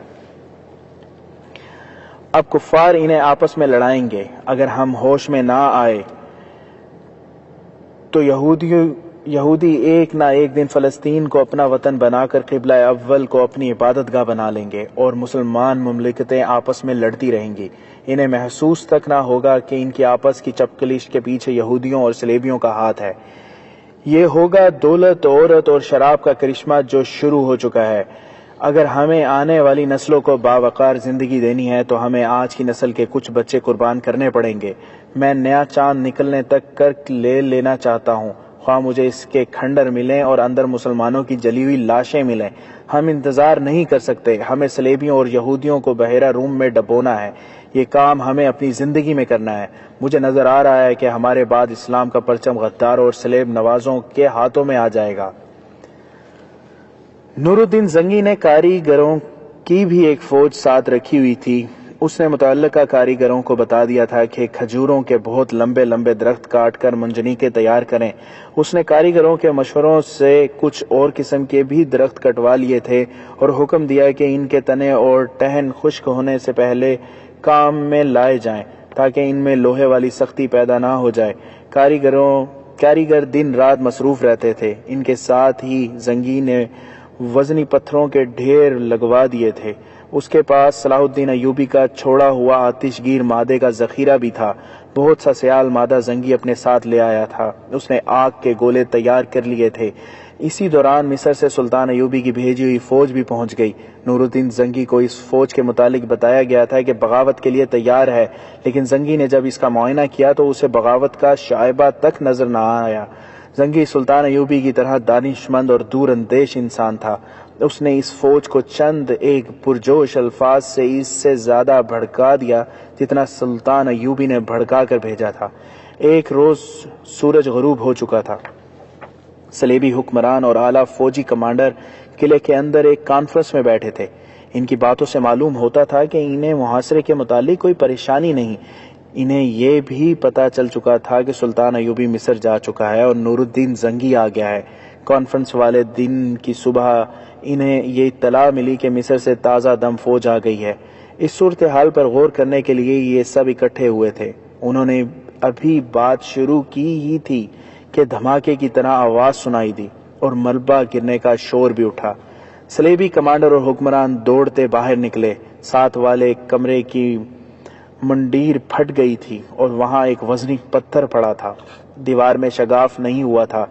اب کفار انہیں آپس میں لڑائیں گے۔ اگر ہم ہوش میں نہ آئے تو یہودی ایک نہ ایک دن فلسطین کو اپنا وطن بنا کر قبلہ اول کو اپنی عبادت گاہ بنا لیں گے اور مسلمان مملکتیں آپس میں لڑتی رہیں گی۔ انہیں محسوس تک نہ ہوگا کہ ان کی آپس کی چپکلش کے پیچھے یہودیوں اور صلیبیوں کا ہاتھ ہے۔ یہ ہوگا دولت، عورت اور شراب کا کرشمہ جو شروع ہو چکا ہے۔ اگر ہمیں آنے والی نسلوں کو باوقار زندگی دینی ہے تو ہمیں آج کی نسل کے کچھ بچے قربان کرنے پڑیں گے۔ میں نیا چاند نکلنے تک کرک لے لینا چاہتا ہوں، خواہ مجھے اس کے کھنڈر ملیں اور اندر مسلمانوں کی جلی ہوئی لاشیں ملیں۔ ہم انتظار نہیں کر سکتے، ہمیں صلیبیوں اور یہودیوں کو بحیرہ روم میں ڈبونا ہے۔ یہ کام ہمیں اپنی زندگی میں کرنا ہے۔ مجھے نظر آ رہا ہے کہ ہمارے بعد اسلام کا پرچم غداروں اور صلیب نوازوں کے ہاتھوں میں آ جائے گا۔ نور الدین زنگی نے کاریگروں کی بھی ایک فوج ساتھ رکھی ہوئی تھی۔ اس نے متعلقہ کاریگروں کو بتا دیا تھا کہ کھجوروں کے بہت لمبے لمبے درخت کاٹ کر منجنیقیں تیار کریں۔ اس نے کاریگروں کے مشوروں سے کچھ اور قسم کے بھی درخت کٹوا لیے تھے اور حکم دیا کہ ان کے تنے اور ٹہن خشک ہونے سے پہلے کام میں لائے جائیں تاکہ ان میں لوہے والی سختی پیدا نہ ہو جائے۔ کاریگر دن رات مصروف رہتے تھے۔ ان کے ساتھ ہی زنگی نے وزنی پتھروں کے ڈھیر لگوا دیے تھے۔ اس کے پاس صلاح الدین ایوبی کا چھوڑا ہوا آتش گیر مادے کا ذخیرہ بھی تھا۔ بہت سا سیال مادہ زنگی اپنے ساتھ لے آیا تھا۔ اس نے آگ کے گولے تیار کر لیے تھے۔ اسی دوران مصر سے سلطان ایوبی کی بھیجی ہوئی فوج بھی پہنچ گئی۔ نور الدین زنگی کو اس فوج کے متعلق بتایا گیا تھا کہ بغاوت کے لیے تیار ہے، لیکن زنگی نے جب اس کا معائنہ کیا تو اسے بغاوت کا شائبہ تک نظر نہ آیا۔ زنگی سلطان ایوبی کی طرح دانش مند اور دور اندیش انسان تھا۔ اس نے اس فوج کو چند ایک پرجوش الفاظ سے اس سے زیادہ بھڑکا دیا جتنا سلطان ایوبی نے بھڑکا کر بھیجا تھا۔ ایک روز سورج غروب ہو چکا تھا۔ صلیبی حکمران اور اعلیٰ فوجی کمانڈر قلعے کے اندر ایک کانفرنس میں بیٹھے تھے۔ ان کی باتوں سے معلوم ہوتا تھا کہ انہیں محاصرے کے متعلق کوئی پریشانی نہیں۔ انہیں یہ بھی پتہ چل چکا تھا کہ سلطان ایوبی مصر جا چکا ہے اور نور الدین زنگی آ گیا ہے۔ کانفرنس والے دن کی صبح انہیں یہ اطلاع ملی کہ مصر سے تازہ دم فوج آ گئی ہے۔ اس صورتحال پر غور کرنے کے لیے یہ سب اکٹھے ہوئے تھے۔ انہوں نے ابھی بات شروع کی ہی تھی کہ دھماکے کی طرح آواز سنائی دی اور ملبہ گرنے کا شور بھی اٹھا۔ صلیبی کمانڈر اور حکمران دوڑتے باہر نکلے۔ ساتھ والے کمرے کی منڈیر پھٹ گئی تھی اور وہاں ایک وزنی پتھر پڑا تھا۔ دیوار میں شگاف نہیں ہوا تھا۔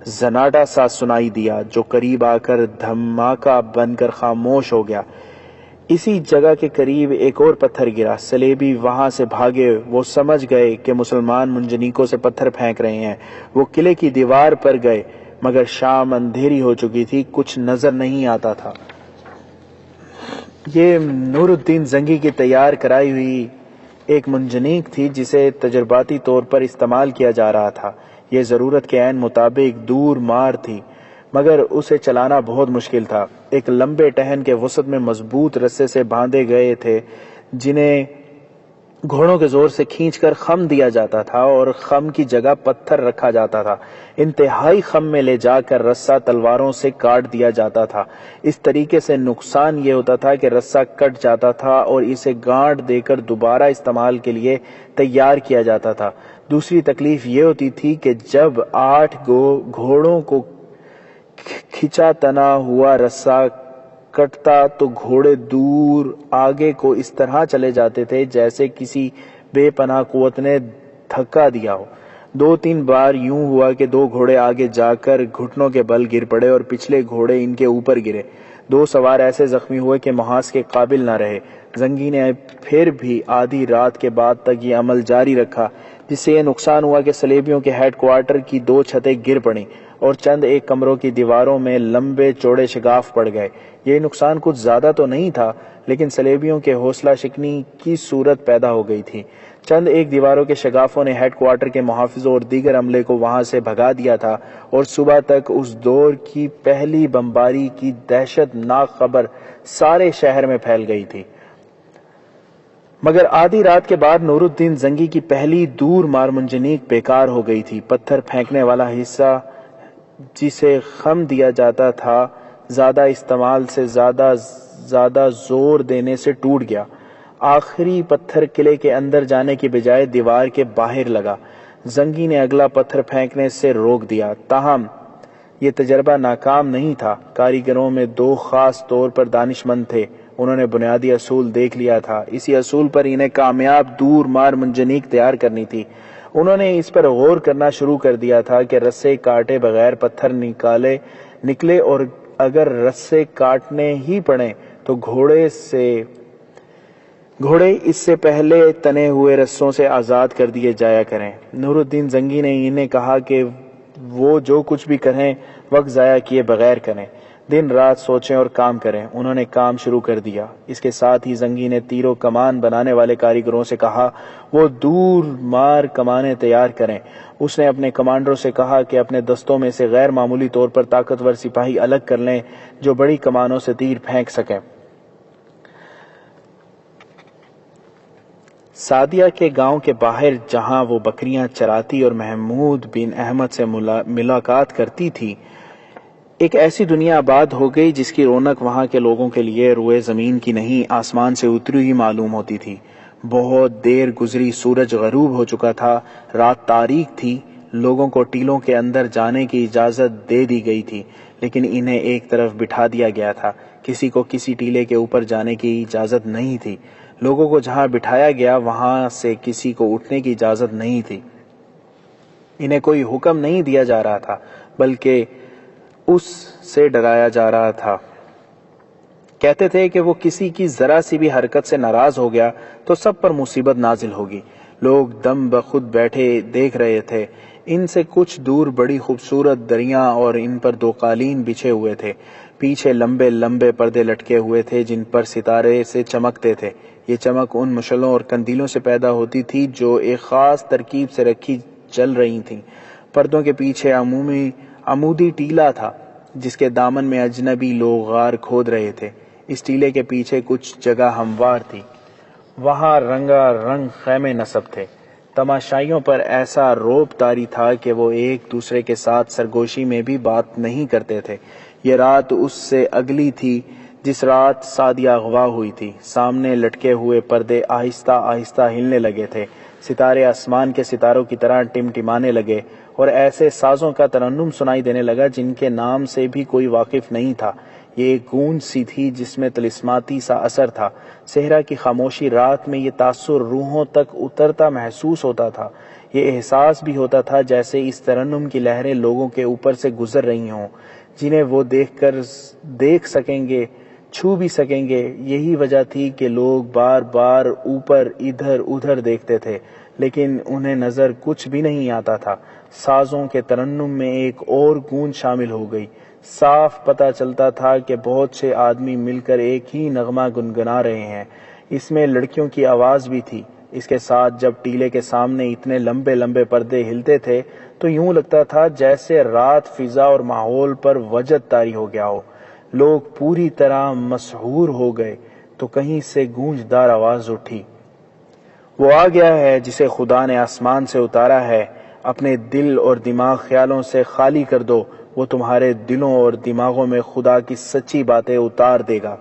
زناٹا سا سنائی دیا جو قریب آ کر دھماکہ بن کر خاموش ہو گیا۔ اسی جگہ کے قریب ایک اور پتھر گرا۔ صلیبی وہاں سے بھاگے۔ وہ سمجھ گئے کہ مسلمان منجنیقوں سے پتھر پھینک رہے ہیں۔ وہ قلعے کی دیوار پر گئے مگر شام اندھیری ہو چکی تھی، کچھ نظر نہیں آتا تھا۔ یہ نور الدین زنگی کی تیار کرائی ہوئی ایک منجنیق تھی جسے تجرباتی طور پر استعمال کیا جا رہا تھا۔ یہ ضرورت کے عین مطابق دور مار تھی مگر اسے چلانا بہت مشکل تھا۔ ایک لمبے ٹہن کے وسط میں مضبوط رسے سے باندھے گئے تھے جنہیں گھوڑوں کے زور سے کھینچ کر خم دیا جاتا تھا اور خم کی جگہ پتھر رکھا جاتا تھا۔ انتہائی خم میں لے جا کر رسہ تلواروں سے کاٹ دیا جاتا تھا۔ اس طریقے سے نقصان یہ ہوتا تھا کہ رسہ کٹ جاتا تھا اور اسے گانٹ دے کر دوبارہ استعمال کے لیے تیار کیا جاتا تھا۔ دوسری تکلیف یہ ہوتی تھی کہ جب 8 گھوڑوں کو کھچا تنا ہوا رسہ کٹتا تو گھوڑے دور آگے کو اس طرح چلے جاتے تھے جیسے کسی بے پناہ قوت نے دھکا دیا ہو۔ 2-3 بار یوں ہوا کہ 2 گھوڑے آگے جا کر گھٹنوں کے بل گر پڑے اور پچھلے گھوڑے ان کے اوپر گرے۔ 2 سوار ایسے زخمی ہوئے کہ محاذ کے قابل نہ رہے۔ زنگی نے پھر بھی آدھی رات کے بعد تک یہ عمل جاری رکھا جس سے یہ نقصان ہوا کہ صلیبیوں کے ہیڈ کوارٹر کی 2 چھتیں گر پڑیں اور چند ایک کمروں کی دیواروں میں لمبے چوڑے شگاف پڑ گئے۔ یہ نقصان کچھ زیادہ تو نہیں تھا لیکن صلیبیوں کے حوصلہ شکنی کی صورت پیدا ہو گئی تھی۔ چند ایک دیواروں کے شگافوں نے ہیڈ کوارٹر کے محافظوں اور دیگر عملے کو وہاں سے بھگا دیا تھا اور صبح تک اس دور کی پہلی بمباری کی دہشت ناک خبر سارے شہر میں پھیل گئی تھی۔ مگر آدھی رات کے بعد نور الدین زنگی کی پہلی دور مار منجنیق بیکار ہو گئی تھی۔ پتھر پھینکنے والا حصہ جسے خم دیا جاتا تھا زیادہ استعمال سے زیادہ زور دینے سے ٹوٹ گیا۔ آخری پتھر قلعے کے اندر جانے کی بجائے دیوار کے باہر لگا۔ زنگی نے اگلا پتھر پھینکنے سے روک دیا تاہم یہ تجربہ ناکام نہیں تھا۔ کاریگروں میں 2 خاص طور پر دانش مند تھے۔ انہوں نے بنیادی اصول دیکھ لیا تھا۔ اسی اصول پر انہیں کامیاب دور مار منجنیق تیار کرنی تھی۔ انہوں نے اس پر غور کرنا شروع کر دیا تھا کہ رسے کاٹے بغیر پتھر نکلے اور اگر رسے کاٹنے ہی پڑیں تو گھوڑے اس سے پہلے تنے ہوئے رسوں سے آزاد کر دیے جایا کریں۔ نور الدین زنگی نے انہیں کہا کہ وہ جو کچھ بھی کریں وقت ضائع کیے بغیر کریں، دن رات سوچیں اور کام کریں۔ انہوں نے کام شروع کر دیا۔ اس کے ساتھ ہی زنگی نے تیر و کمان بنانے والے کاریگروں سے کہا وہ دور مار کمانیں تیار کریں۔ اس نے اپنے کمانڈروں سے کہا کہ اپنے دستوں میں سے غیر معمولی طور پر طاقتور سپاہی الگ کر لیں جو بڑی کمانوں سے تیر پھینک سکیں۔ سعدیہ کے گاؤں کے باہر جہاں وہ بکریاں چراتی اور محمود بن احمد سے ملاقات کرتی تھی، ایک ایسی دنیا آباد ہو گئی جس کی رونق وہاں کے لوگوں کے لیے روئے زمین کی نہیں آسمان سے اتری ہوئی معلوم ہوتی تھی۔ بہت دیر گزری، سورج غروب ہو چکا تھا، رات تاریک تھی۔ لوگوں کو ٹیلوں کے اندر جانے کی اجازت دے دی گئی تھی لیکن انہیں ایک طرف بٹھا دیا گیا تھا۔ کسی کو کسی ٹیلے کے اوپر جانے کی اجازت نہیں تھی۔ لوگوں کو جہاں بٹھایا گیا وہاں سے کسی کو اٹھنے کی اجازت نہیں تھی۔ انہیں کوئی حکم نہیں دیا جا رہا تھا بلکہ اس سے ڈرایا جا رہا تھا۔ کہتے تھے کہ وہ کسی کی ذرا سی بھی حرکت سے ناراض ہو گیا تو سب پر مصیبت نازل ہوگی۔ لوگ دم بخود بیٹھے دیکھ رہے تھے۔ ان سے کچھ دور بڑی خوبصورت دریاں اور ان پر 2 قالین بچھے ہوئے تھے۔ پیچھے لمبے لمبے پردے لٹکے ہوئے تھے جن پر ستارے سے چمکتے تھے۔ یہ چمک ان مشعلوں اور قندیلوں سے پیدا ہوتی تھی جو ایک خاص ترکیب سے رکھی جل رہی تھیں۔ پردوں کے پیچھے عمودی ٹیلا تھا جس کے دامن میں اجنبی لوگ غار کھود رہے تھے۔ اس ٹیلے کے پیچھے کچھ جگہ ہموار تھی، وہاں رنگا رنگ خیمے نصب تھے۔ تماشائیوں پر ایسا رعب طاری تھا کہ وہ ایک دوسرے کے ساتھ سرگوشی میں بھی بات نہیں کرتے تھے۔ یہ رات اس سے اگلی تھی جس رات سعدیہ اغوا ہوئی تھی۔ سامنے لٹکے ہوئے پردے آہستہ آہستہ ہلنے لگے تھے، ستارے آسمان کے ستاروں کی طرح ٹمٹمانے لگے، اور ایسے سازوں کا ترنم سنائی دینے لگا جن کے نام سے بھی کوئی واقف نہیں تھا۔ یہ ایک گونج سی تھی جس میں طلسماتی سا اثر تھا۔ صحرا کی خاموشی رات میں یہ تاثر روحوں تک اترتا محسوس ہوتا تھا۔ یہ احساس بھی ہوتا تھا جیسے اس ترنم کی لہریں لوگوں کے اوپر سے گزر رہی ہوں، جنہیں وہ دیکھ سکیں گے، چھو بھی سکیں گے۔ یہی وجہ تھی کہ لوگ بار بار اوپر ادھر ادھر دیکھتے تھے، لیکن انہیں نظر کچھ بھی نہیں آتا تھا۔ سازوں کے ترنم میں ایک اور گونج شامل ہو گئی۔ صاف پتہ چلتا تھا کہ بہت سے آدمی مل کر ایک ہی نغمہ گنگنا رہے ہیں۔ اس میں لڑکیوں کی آواز بھی تھی۔ اس کے ساتھ جب ٹیلے کے سامنے اتنے لمبے لمبے پردے ہلتے تھے تو یوں لگتا تھا جیسے رات فضا اور ماحول پر وجد طاری ہو گیا ہو۔ لوگ پوری طرح مسحور ہو گئے تو کہیں سے گونجدار آواز اٹھی، وہ آ گیا ہے جسے خدا نے آسمان سے اتارا ہے، اپنے دل اور دماغ خیالوں سے خالی کر دو، وہ تمہارے دلوں اور دماغوں میں خدا کی سچی باتیں اتار دے گا۔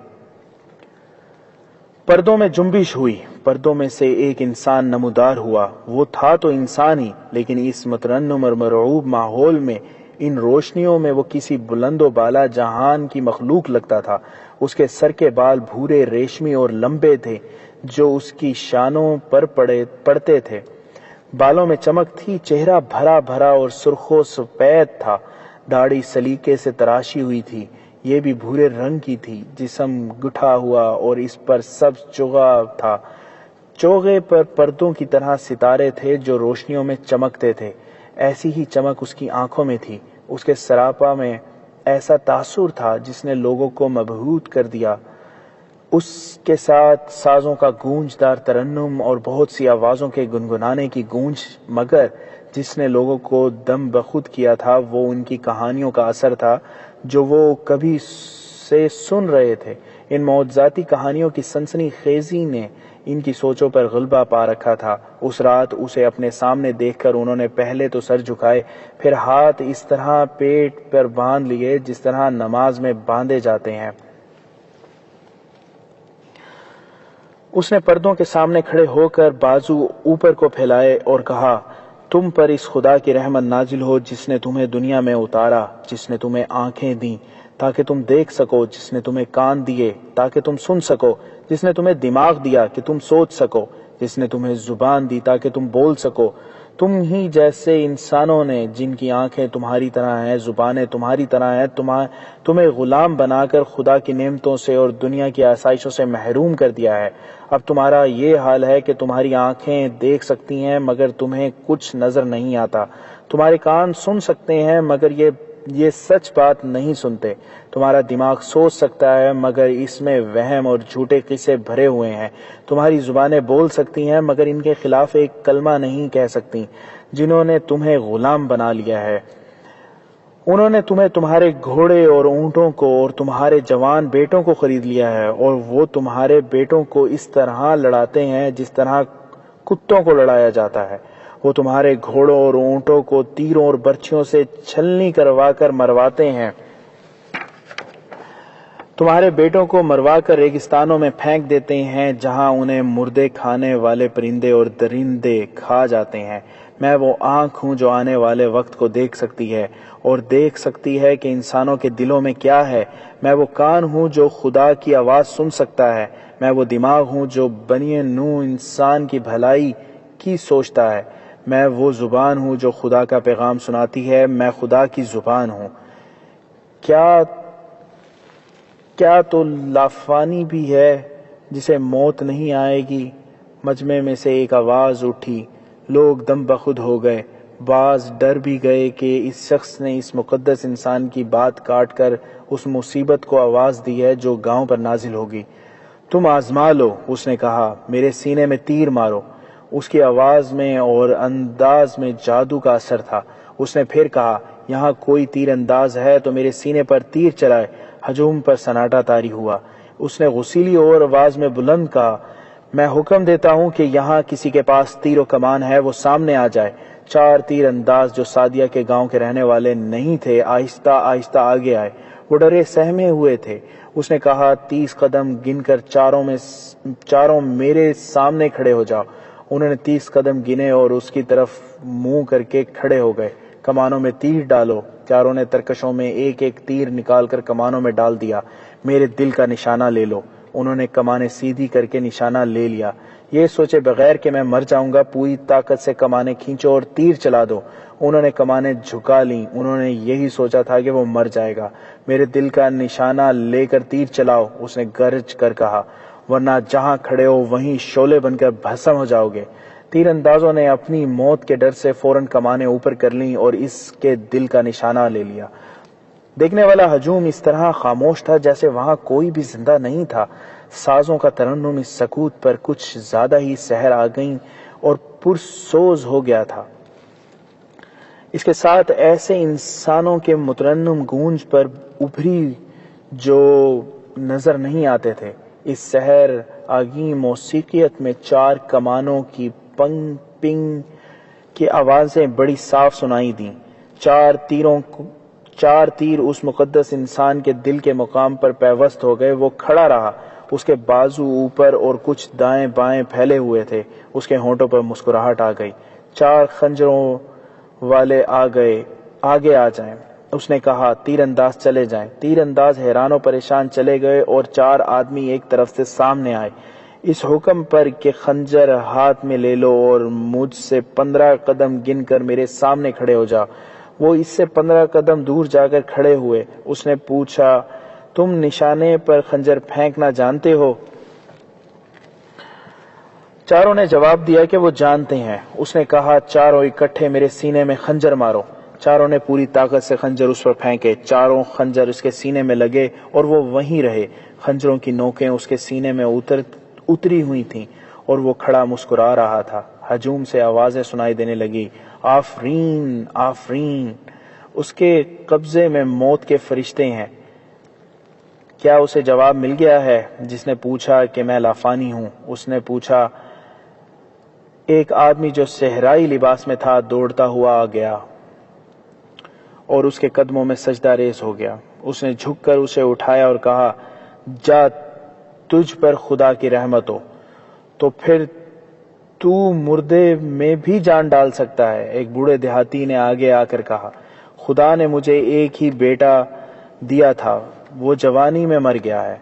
پردوں میں جنبش ہوئی، پردوں میں سے ایک انسان نمودار ہوا۔ وہ تھا تو انسان ہی، لیکن اس مترنم اور مرعوب ماحول میں، ان روشنیوں میں وہ کسی بلند و بالا جہان کی مخلوق لگتا تھا۔ اس کے سر کے بال بھورے، ریشمی اور لمبے تھے جو اس کی شانوں پر پڑتے تھے۔ بالوں میں چمک تھی، چہرہ بھرا بھرا اور سرخ و سفید تھا، داڑھی سلیقے سے تراشی ہوئی تھی، یہ بھی بھورے رنگ کی تھی، جسم گٹھا ہوا اور اس پر سبز چوغا تھا۔ چوغے پر پردوں کی طرح ستارے تھے جو روشنیوں میں چمکتے تھے، ایسی ہی چمک اس کی آنکھوں میں تھی۔ اس کے سراپا میں ایسا تاثر تھا جس نے لوگوں کو مبہوت کر دیا۔ اس کے ساتھ سازوں کا گونجدار ترنم اور بہت سی آوازوں کے گنگنانے کی گونج، مگر جس نے لوگوں کو دم بخود کیا تھا وہ ان کی کہانیوں کا اثر تھا جو وہ کبھی سے سن رہے تھے۔ ان معجزاتی کہانیوں کی سنسنی خیزی نے ان کی سوچوں پر غلبہ پا رکھا تھا۔ اس رات اسے اپنے سامنے دیکھ کر انہوں نے پہلے تو سر جھکائے، پھر ہاتھ اس طرح پیٹ پر باندھ لیے جس طرح نماز میں باندھے جاتے ہیں۔ اس نے پردوں کے سامنے کھڑے ہو کر بازو اوپر کو پھیلائے اور کہا، تم پر اس خدا کی رحمت نازل ہو جس نے تمہیں دنیا میں اتارا، جس نے تمہیں آنکھیں دیں تاکہ تم دیکھ سکو، جس نے تمہیں کان دیے تاکہ تم سن سکو، جس نے تمہیں دماغ دیا کہ تم سوچ سکو، جس نے تمہیں زبان دی تاکہ تم بول سکو۔ تم ہی جیسے انسانوں نے جن کی آنکھیں تمہاری طرح ہیں، زبانیں تمہاری طرح ہیں، تمہیں غلام بنا کر خدا کی نعمتوں سے اور دنیا کی آسائشوں سے محروم کر دیا ہے۔ اب تمہارا یہ حال ہے کہ تمہاری آنکھیں دیکھ سکتی ہیں مگر تمہیں کچھ نظر نہیں آتا، تمہارے کان سن سکتے ہیں مگر یہ سچ بات نہیں سنتے، تمہارا دماغ سوچ سکتا ہے مگر اس میں وہم اور جھوٹے قصے بھرے ہوئے ہیں، تمہاری زبانیں بول سکتی ہیں مگر ان کے خلاف ایک کلمہ نہیں کہہ سکتی۔ جنہوں نے تمہیں غلام بنا لیا ہے، انہوں نے تمہیں تمہارے گھوڑے اور اونٹوں کو اور تمہارے جوان بیٹوں کو خرید لیا ہے، اور وہ تمہارے بیٹوں کو اس طرح لڑاتے ہیں جس طرح کتوں کو لڑایا جاتا ہے۔ وہ تمہارے گھوڑوں اور اونٹوں کو تیروں اور برچھیوں سے چھلنی کروا کر مرواتے ہیں، تمہارے بیٹوں کو مروا کر ریگستانوں میں پھینک دیتے ہیں جہاں انہیں مردے کھانے والے پرندے اور درندے کھا جاتے ہیں۔ میں وہ آنکھ ہوں جو آنے والے وقت کو دیکھ سکتی ہے اور دیکھ سکتی ہے کہ انسانوں کے دلوں میں کیا ہے۔ میں وہ کان ہوں جو خدا کی آواز سن سکتا ہے۔ میں وہ دماغ ہوں جو بنی نوع انسان کی بھلائی کی سوچتا ہے۔ میں وہ زبان ہوں جو خدا کا پیغام سناتی ہے۔ میں خدا کی زبان ہوں۔ کیا تو لافانی بھی ہے جسے موت نہیں آئے گی؟ مجمع میں سے ایک آواز اٹھی، لوگ دم بخود ہو گئے، بعض ڈر بھی گئے کہ اس شخص نے اس مقدس انسان کی بات کاٹ کر اس مصیبت کو آواز دی ہے جو گاؤں پر نازل ہوگی۔ تم آزما لو، اس نے کہا، میرے سینے میں تیر مارو۔ اس کی آواز میں اور انداز میں جادو کا اثر تھا۔ اس نے پھر کہا، یہاں کوئی تیر انداز ہے تو میرے سینے پر تیر چلائے۔ ہجوم پر سناٹا طاری ہوا۔ اس نے غصیلی اور آواز میں بلند کہا، میں حکم دیتا ہوں کہ یہاں کسی کے پاس تیر و کمان ہے وہ سامنے آ جائے۔ 4 تیر انداز جو سعدیہ کے گاؤں کے رہنے والے نہیں تھے آہستہ آہستہ آگے آئے۔ وہ ڈرے سہمے ہوئے تھے۔ اس نے کہا، 30 قدم گن کر چاروں میرے سامنے کھڑے ہو جاؤ۔ انہوں نے 30 قدم گنے اور اس کی طرف منہ کر کے کھڑے ہو گئے۔ کمانوں میں تیر ڈالو۔ چاروں نے ترکشوں میں ایک ایک تیر نکال کر کمانوں میں ڈال دیا۔ میرے دل کا نشانہ لے لو۔ انہوں نے کمانیں سیدھی کر کے نشانہ لے لیا۔ یہ سوچے بغیر کہ میں مر جاؤں گا پوری طاقت سے کمانیں کھینچو اور تیر چلا دو۔ انہوں نے کمانیں جھکا لیں۔ انہوں نے یہی سوچا تھا کہ وہ مر جائے گا۔ میرے دل کا نشانہ لے کر تیر چلاؤ، اس نے گرج کر کہا، ورنہ جہاں کھڑے ہو وہیں شعلے بن کر بھسم ہو جاؤ گے۔ تیر اندازوں نے اپنی موت کے ڈر سے فوراً کمانیں اوپر کر لیں اور اس کے دل کا نشانہ لے لیا۔ دیکھنے والا ہجوم اس طرح خاموش تھا جیسے وہاں کوئی بھی زندہ نہیں تھا۔ سازوں کا ترنم اس سکوت پر کچھ زیادہ ہی سحر آ گئی اور پرسوز ہو گیا تھا۔ اس کے ساتھ ایسے انسانوں کے مترنم گونج پر ابھری جو نظر نہیں آتے تھے۔ اس سحر آگی موسیقیت میں 4 کمانوں کی پنگ پنگ کی آوازیں بڑی صاف سنائی دیں۔ 4 تیر اس مقدس انسان کے دل کے مقام پر پیوست ہو گئے۔ وہ کھڑا رہا، اس کے بازو اوپر اور کچھ دائیں بائیں پھیلے ہوئے تھے۔ اس کے ہونٹوں پر مسکراہٹ آ گئی۔ 4 خنجروں والے آگے آ جائیں، اس نے کہا، تیر انداز چلے جائیں۔ تیر انداز حیران و پریشان چلے گئے اور 4 آدمی ایک طرف سے سامنے آئے۔ اس حکم پر کہ خنجر ہاتھ میں لے لو اور مجھ سے 15 قدم گن کر میرے سامنے کھڑے ہو جاؤ۔ وہ اس سے 15 قدم دور جا کر کھڑے ہوئے۔ اس نے پوچھا، تم نشانے پر خنجر پھینکنا جانتے ہو؟ چاروں نے جواب دیا کہ وہ جانتے ہیں۔ اس نے کہا، چاروں اکٹھے میرے سینے میں خنجر مارو۔ چاروں نے پوری طاقت سے خنجر اس پر پھینکے۔ چاروں خنجر اس کے سینے میں لگے اور وہ وہیں رہے۔ خنجروں کی نوکیں اس کے سینے میں اتری ہوئی تھیں اور وہ کھڑا مسکرا رہا تھا۔ ہجوم سے آوازیں سنائی دینے لگی، آفرین آفرین، اس کے قبضے میں موت کے فرشتے ہیں۔ کیا اسے جواب مل گیا ہے؟ جس نے پوچھا کہ میں لافانی ہوں۔ اس نے پوچھا، ایک آدمی جو صحرائی لباس میں تھا دوڑتا ہوا آ گیا اور اس کے قدموں میں سجدہ ریز ہو گیا۔ اس نے جھک کر اسے اٹھایا اور کہا، جا، تجھ پر خدا کی رحمت ہو، تو پھر تو مردے میں بھی جان ڈال سکتا ہے۔ ایک بوڑھے دیہاتی نے آگے آ کر کہا، خدا نے مجھے ایک ہی بیٹا دیا تھا، وہ جوانی میں مر گیا ہے۔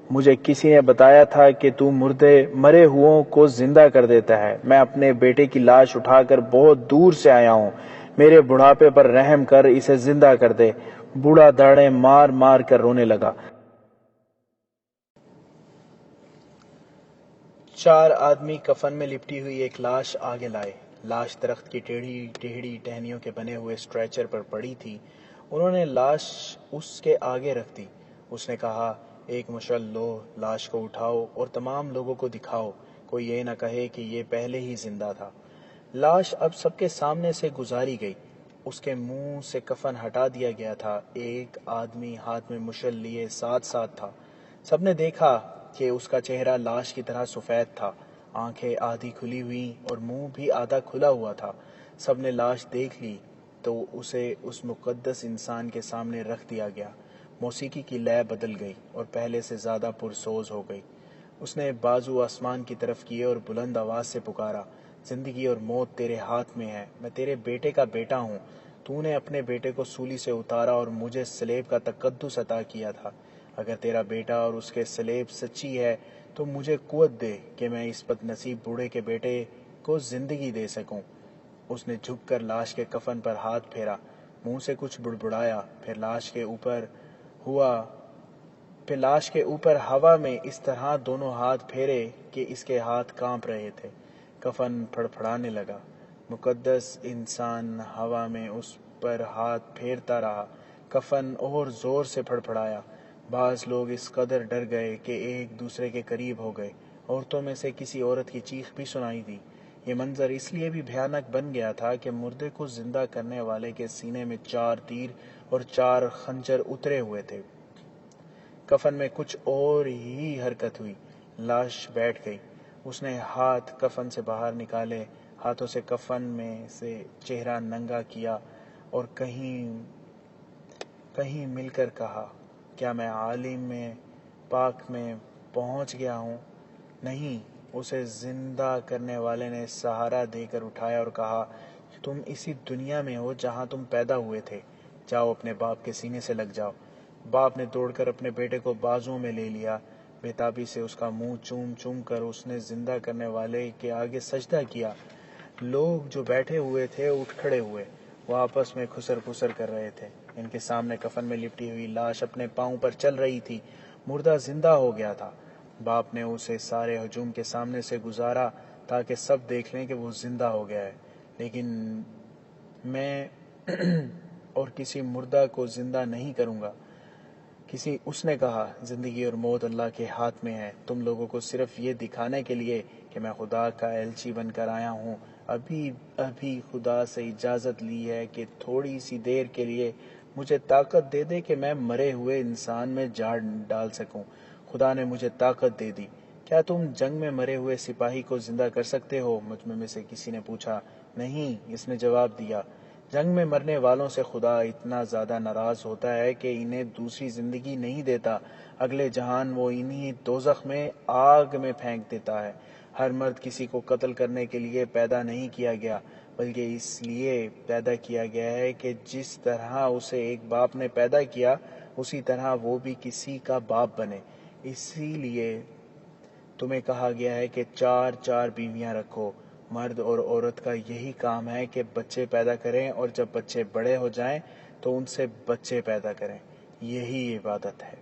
مجھے کسی نے بتایا تھا کہ تو مرے ہوئوں کو زندہ کر دیتا ہے۔ میں اپنے بیٹے کی لاش اٹھا کر بہت دور سے آیا ہوں۔ میرے بڑھاپے پر رحم کر اسے زندہ کر دے۔ بوڑھا داڑیں مار مار کر رونے لگا۔ 4 آدمی کفن میں لپٹی ہوئی ایک لاش آگے لائے۔ لاش درخت کی ٹیڑھی ٹہنیوں کے بنے ہوئے سٹریچر پر پڑی تھی۔ انہوں نے لاش اس کے آگے رکھ دی۔ اس نے کہا، ایک مشعل لو، لاش کو اٹھاؤ اور تمام لوگوں کو دکھاؤ، کوئی یہ نہ کہے کہ یہ پہلے ہی زندہ تھا۔ لاش اب سب کے سامنے سے گزاری گئی۔ اس کے منہ سے کفن ہٹا دیا گیا تھا۔ ایک آدمی ہاتھ میں مشعل لیے ساتھ تھا۔ سب نے دیکھا کہ اس کا چہرہ لاش کی طرح سفید تھا، آنکھیں آدھی کھلی ہوئی اور منہ بھی آدھا کھلا ہوا تھا۔ سب نے لاش دیکھ لی تو اسے اس مقدس انسان کے سامنے رکھ دیا گیا۔ موسیقی کی لے بدل گئی اور پہلے سے زیادہ پرسوز ہو گئی۔ اس نے بازو آسمان کی طرف کیے اور بلند آواز سے پکارا، زندگی اور موت تیرے ہاتھ میں ہے، میں تیرے بیٹے کا بیٹا ہوں۔ تو نے اپنے بیٹے کو سولی سے اتارا اور مجھے صلیب کا تقدس عطا کیا تھا۔ اگر تیرا بیٹا اور اس کے صلیب سچی ہے تو مجھے قوت دے کہ میں اس بد نصیب بوڑھے کے بیٹے کو زندگی دے سکوں۔ اس نے جھک کر لاش کے کفن پر ہاتھ پھیرا، منہ سے کچھ بڑبڑایا، پھر لاش کے اوپر ہوا میں اس طرح دونوں ہاتھ پھیرے کہ اس کے ہاتھ کانپ رہے تھے۔ کفن پھڑپھڑانے لگا۔ مقدس انسان ہوا میں اس پر ہاتھ پھیرتا رہا۔ کفن اور زور سے پھڑپڑایا۔ بعض لوگ اس قدر ڈر گئے کہ ایک دوسرے کے قریب ہو گئے۔ عورتوں میں سے کسی عورت کی چیخ بھی سنائی دی۔ یہ منظر اس لیے بھی بھیانک بن گیا تھا کہ مردے کو زندہ کرنے والے کے سینے میں 4 تیر اور 4 خنجر اترے ہوئے تھے۔ کفن میں کچھ اور ہی حرکت ہوئی، لاش بیٹھ گئی۔ اس نے ہاتھ کفن سے باہر نکالے، ہاتھوں سے کفن میں سے چہرہ ننگا کیا اور کہیں مل کر کہا، کیا میں عالم میں پاک میں پہنچ گیا ہوں؟ نہیں۔ اسے زندہ کرنے والے نے سہارا دے کر اٹھایا اور کہا، تم اسی دنیا میں ہو جہاں تم پیدا ہوئے تھے، جاؤ اپنے باپ کے سینے سے لگ جاؤ۔ باپ نے دوڑ کر اپنے بیٹے کو بازوں میں لے لیا، بےتابی سے اس کا منہ چوم چوم کر اس نے زندہ کرنے والے کے آگے سجدہ کیا۔ لوگ جو بیٹھے ہوئے تھے اٹھ کھڑے ہوئے، وہ آپس میں خسر پسر کر رہے تھے۔ ان کے سامنے کفن میں لپٹی ہوئی لاش اپنے پاؤں پر چل رہی تھی، مردہ زندہ ہو گیا تھا۔ باپ نے اسے سارے ہجوم کے سامنے سے گزارا تاکہ سب دیکھ لیں کہ وہ زندہ ہو گیا ہے، لیکن میں اور کسی مردہ کو زندہ نہیں کروں گا۔ اس نے کہا، زندگی اور موت اللہ کے ہاتھ میں ہے، تم لوگوں کو صرف یہ دکھانے کے لیے کہ میں خدا کا ایلچی بن کر آیا ہوں، ابھی خدا سے اجازت لی ہے کہ تھوڑی سی دیر کے لیے مجھے طاقت دے دے کہ میں مرے ہوئے انسان میں جان ڈال سکوں۔ خدا نے مجھے طاقت دے دی۔ کیا تم جنگ میں مرے ہوئے سپاہی کو زندہ کر سکتے ہو؟ مجمع میں سے کسی نے پوچھا۔ نہیں، اس نے جواب دیا۔ جنگ میں مرنے والوں سے خدا اتنا زیادہ ناراض ہوتا ہے کہ انہیں دوسری زندگی نہیں دیتا، اگلے جہان وہ انہیں دوزخ میں آگ میں پھینک دیتا ہے۔ ہر مرد کسی کو قتل کرنے کے لیے پیدا نہیں کیا گیا، بلکہ اس لیے پیدا کیا گیا ہے کہ جس طرح اسے ایک باپ نے پیدا کیا اسی طرح وہ بھی کسی کا باپ بنے۔ اسی لیے تمہیں کہا گیا ہے کہ 4 بیویاں رکھو۔ مرد اور عورت کا یہی کام ہے کہ بچے پیدا کریں، اور جب بچے بڑے ہو جائیں تو ان سے بچے پیدا کریں۔ یہی عبادت ہے۔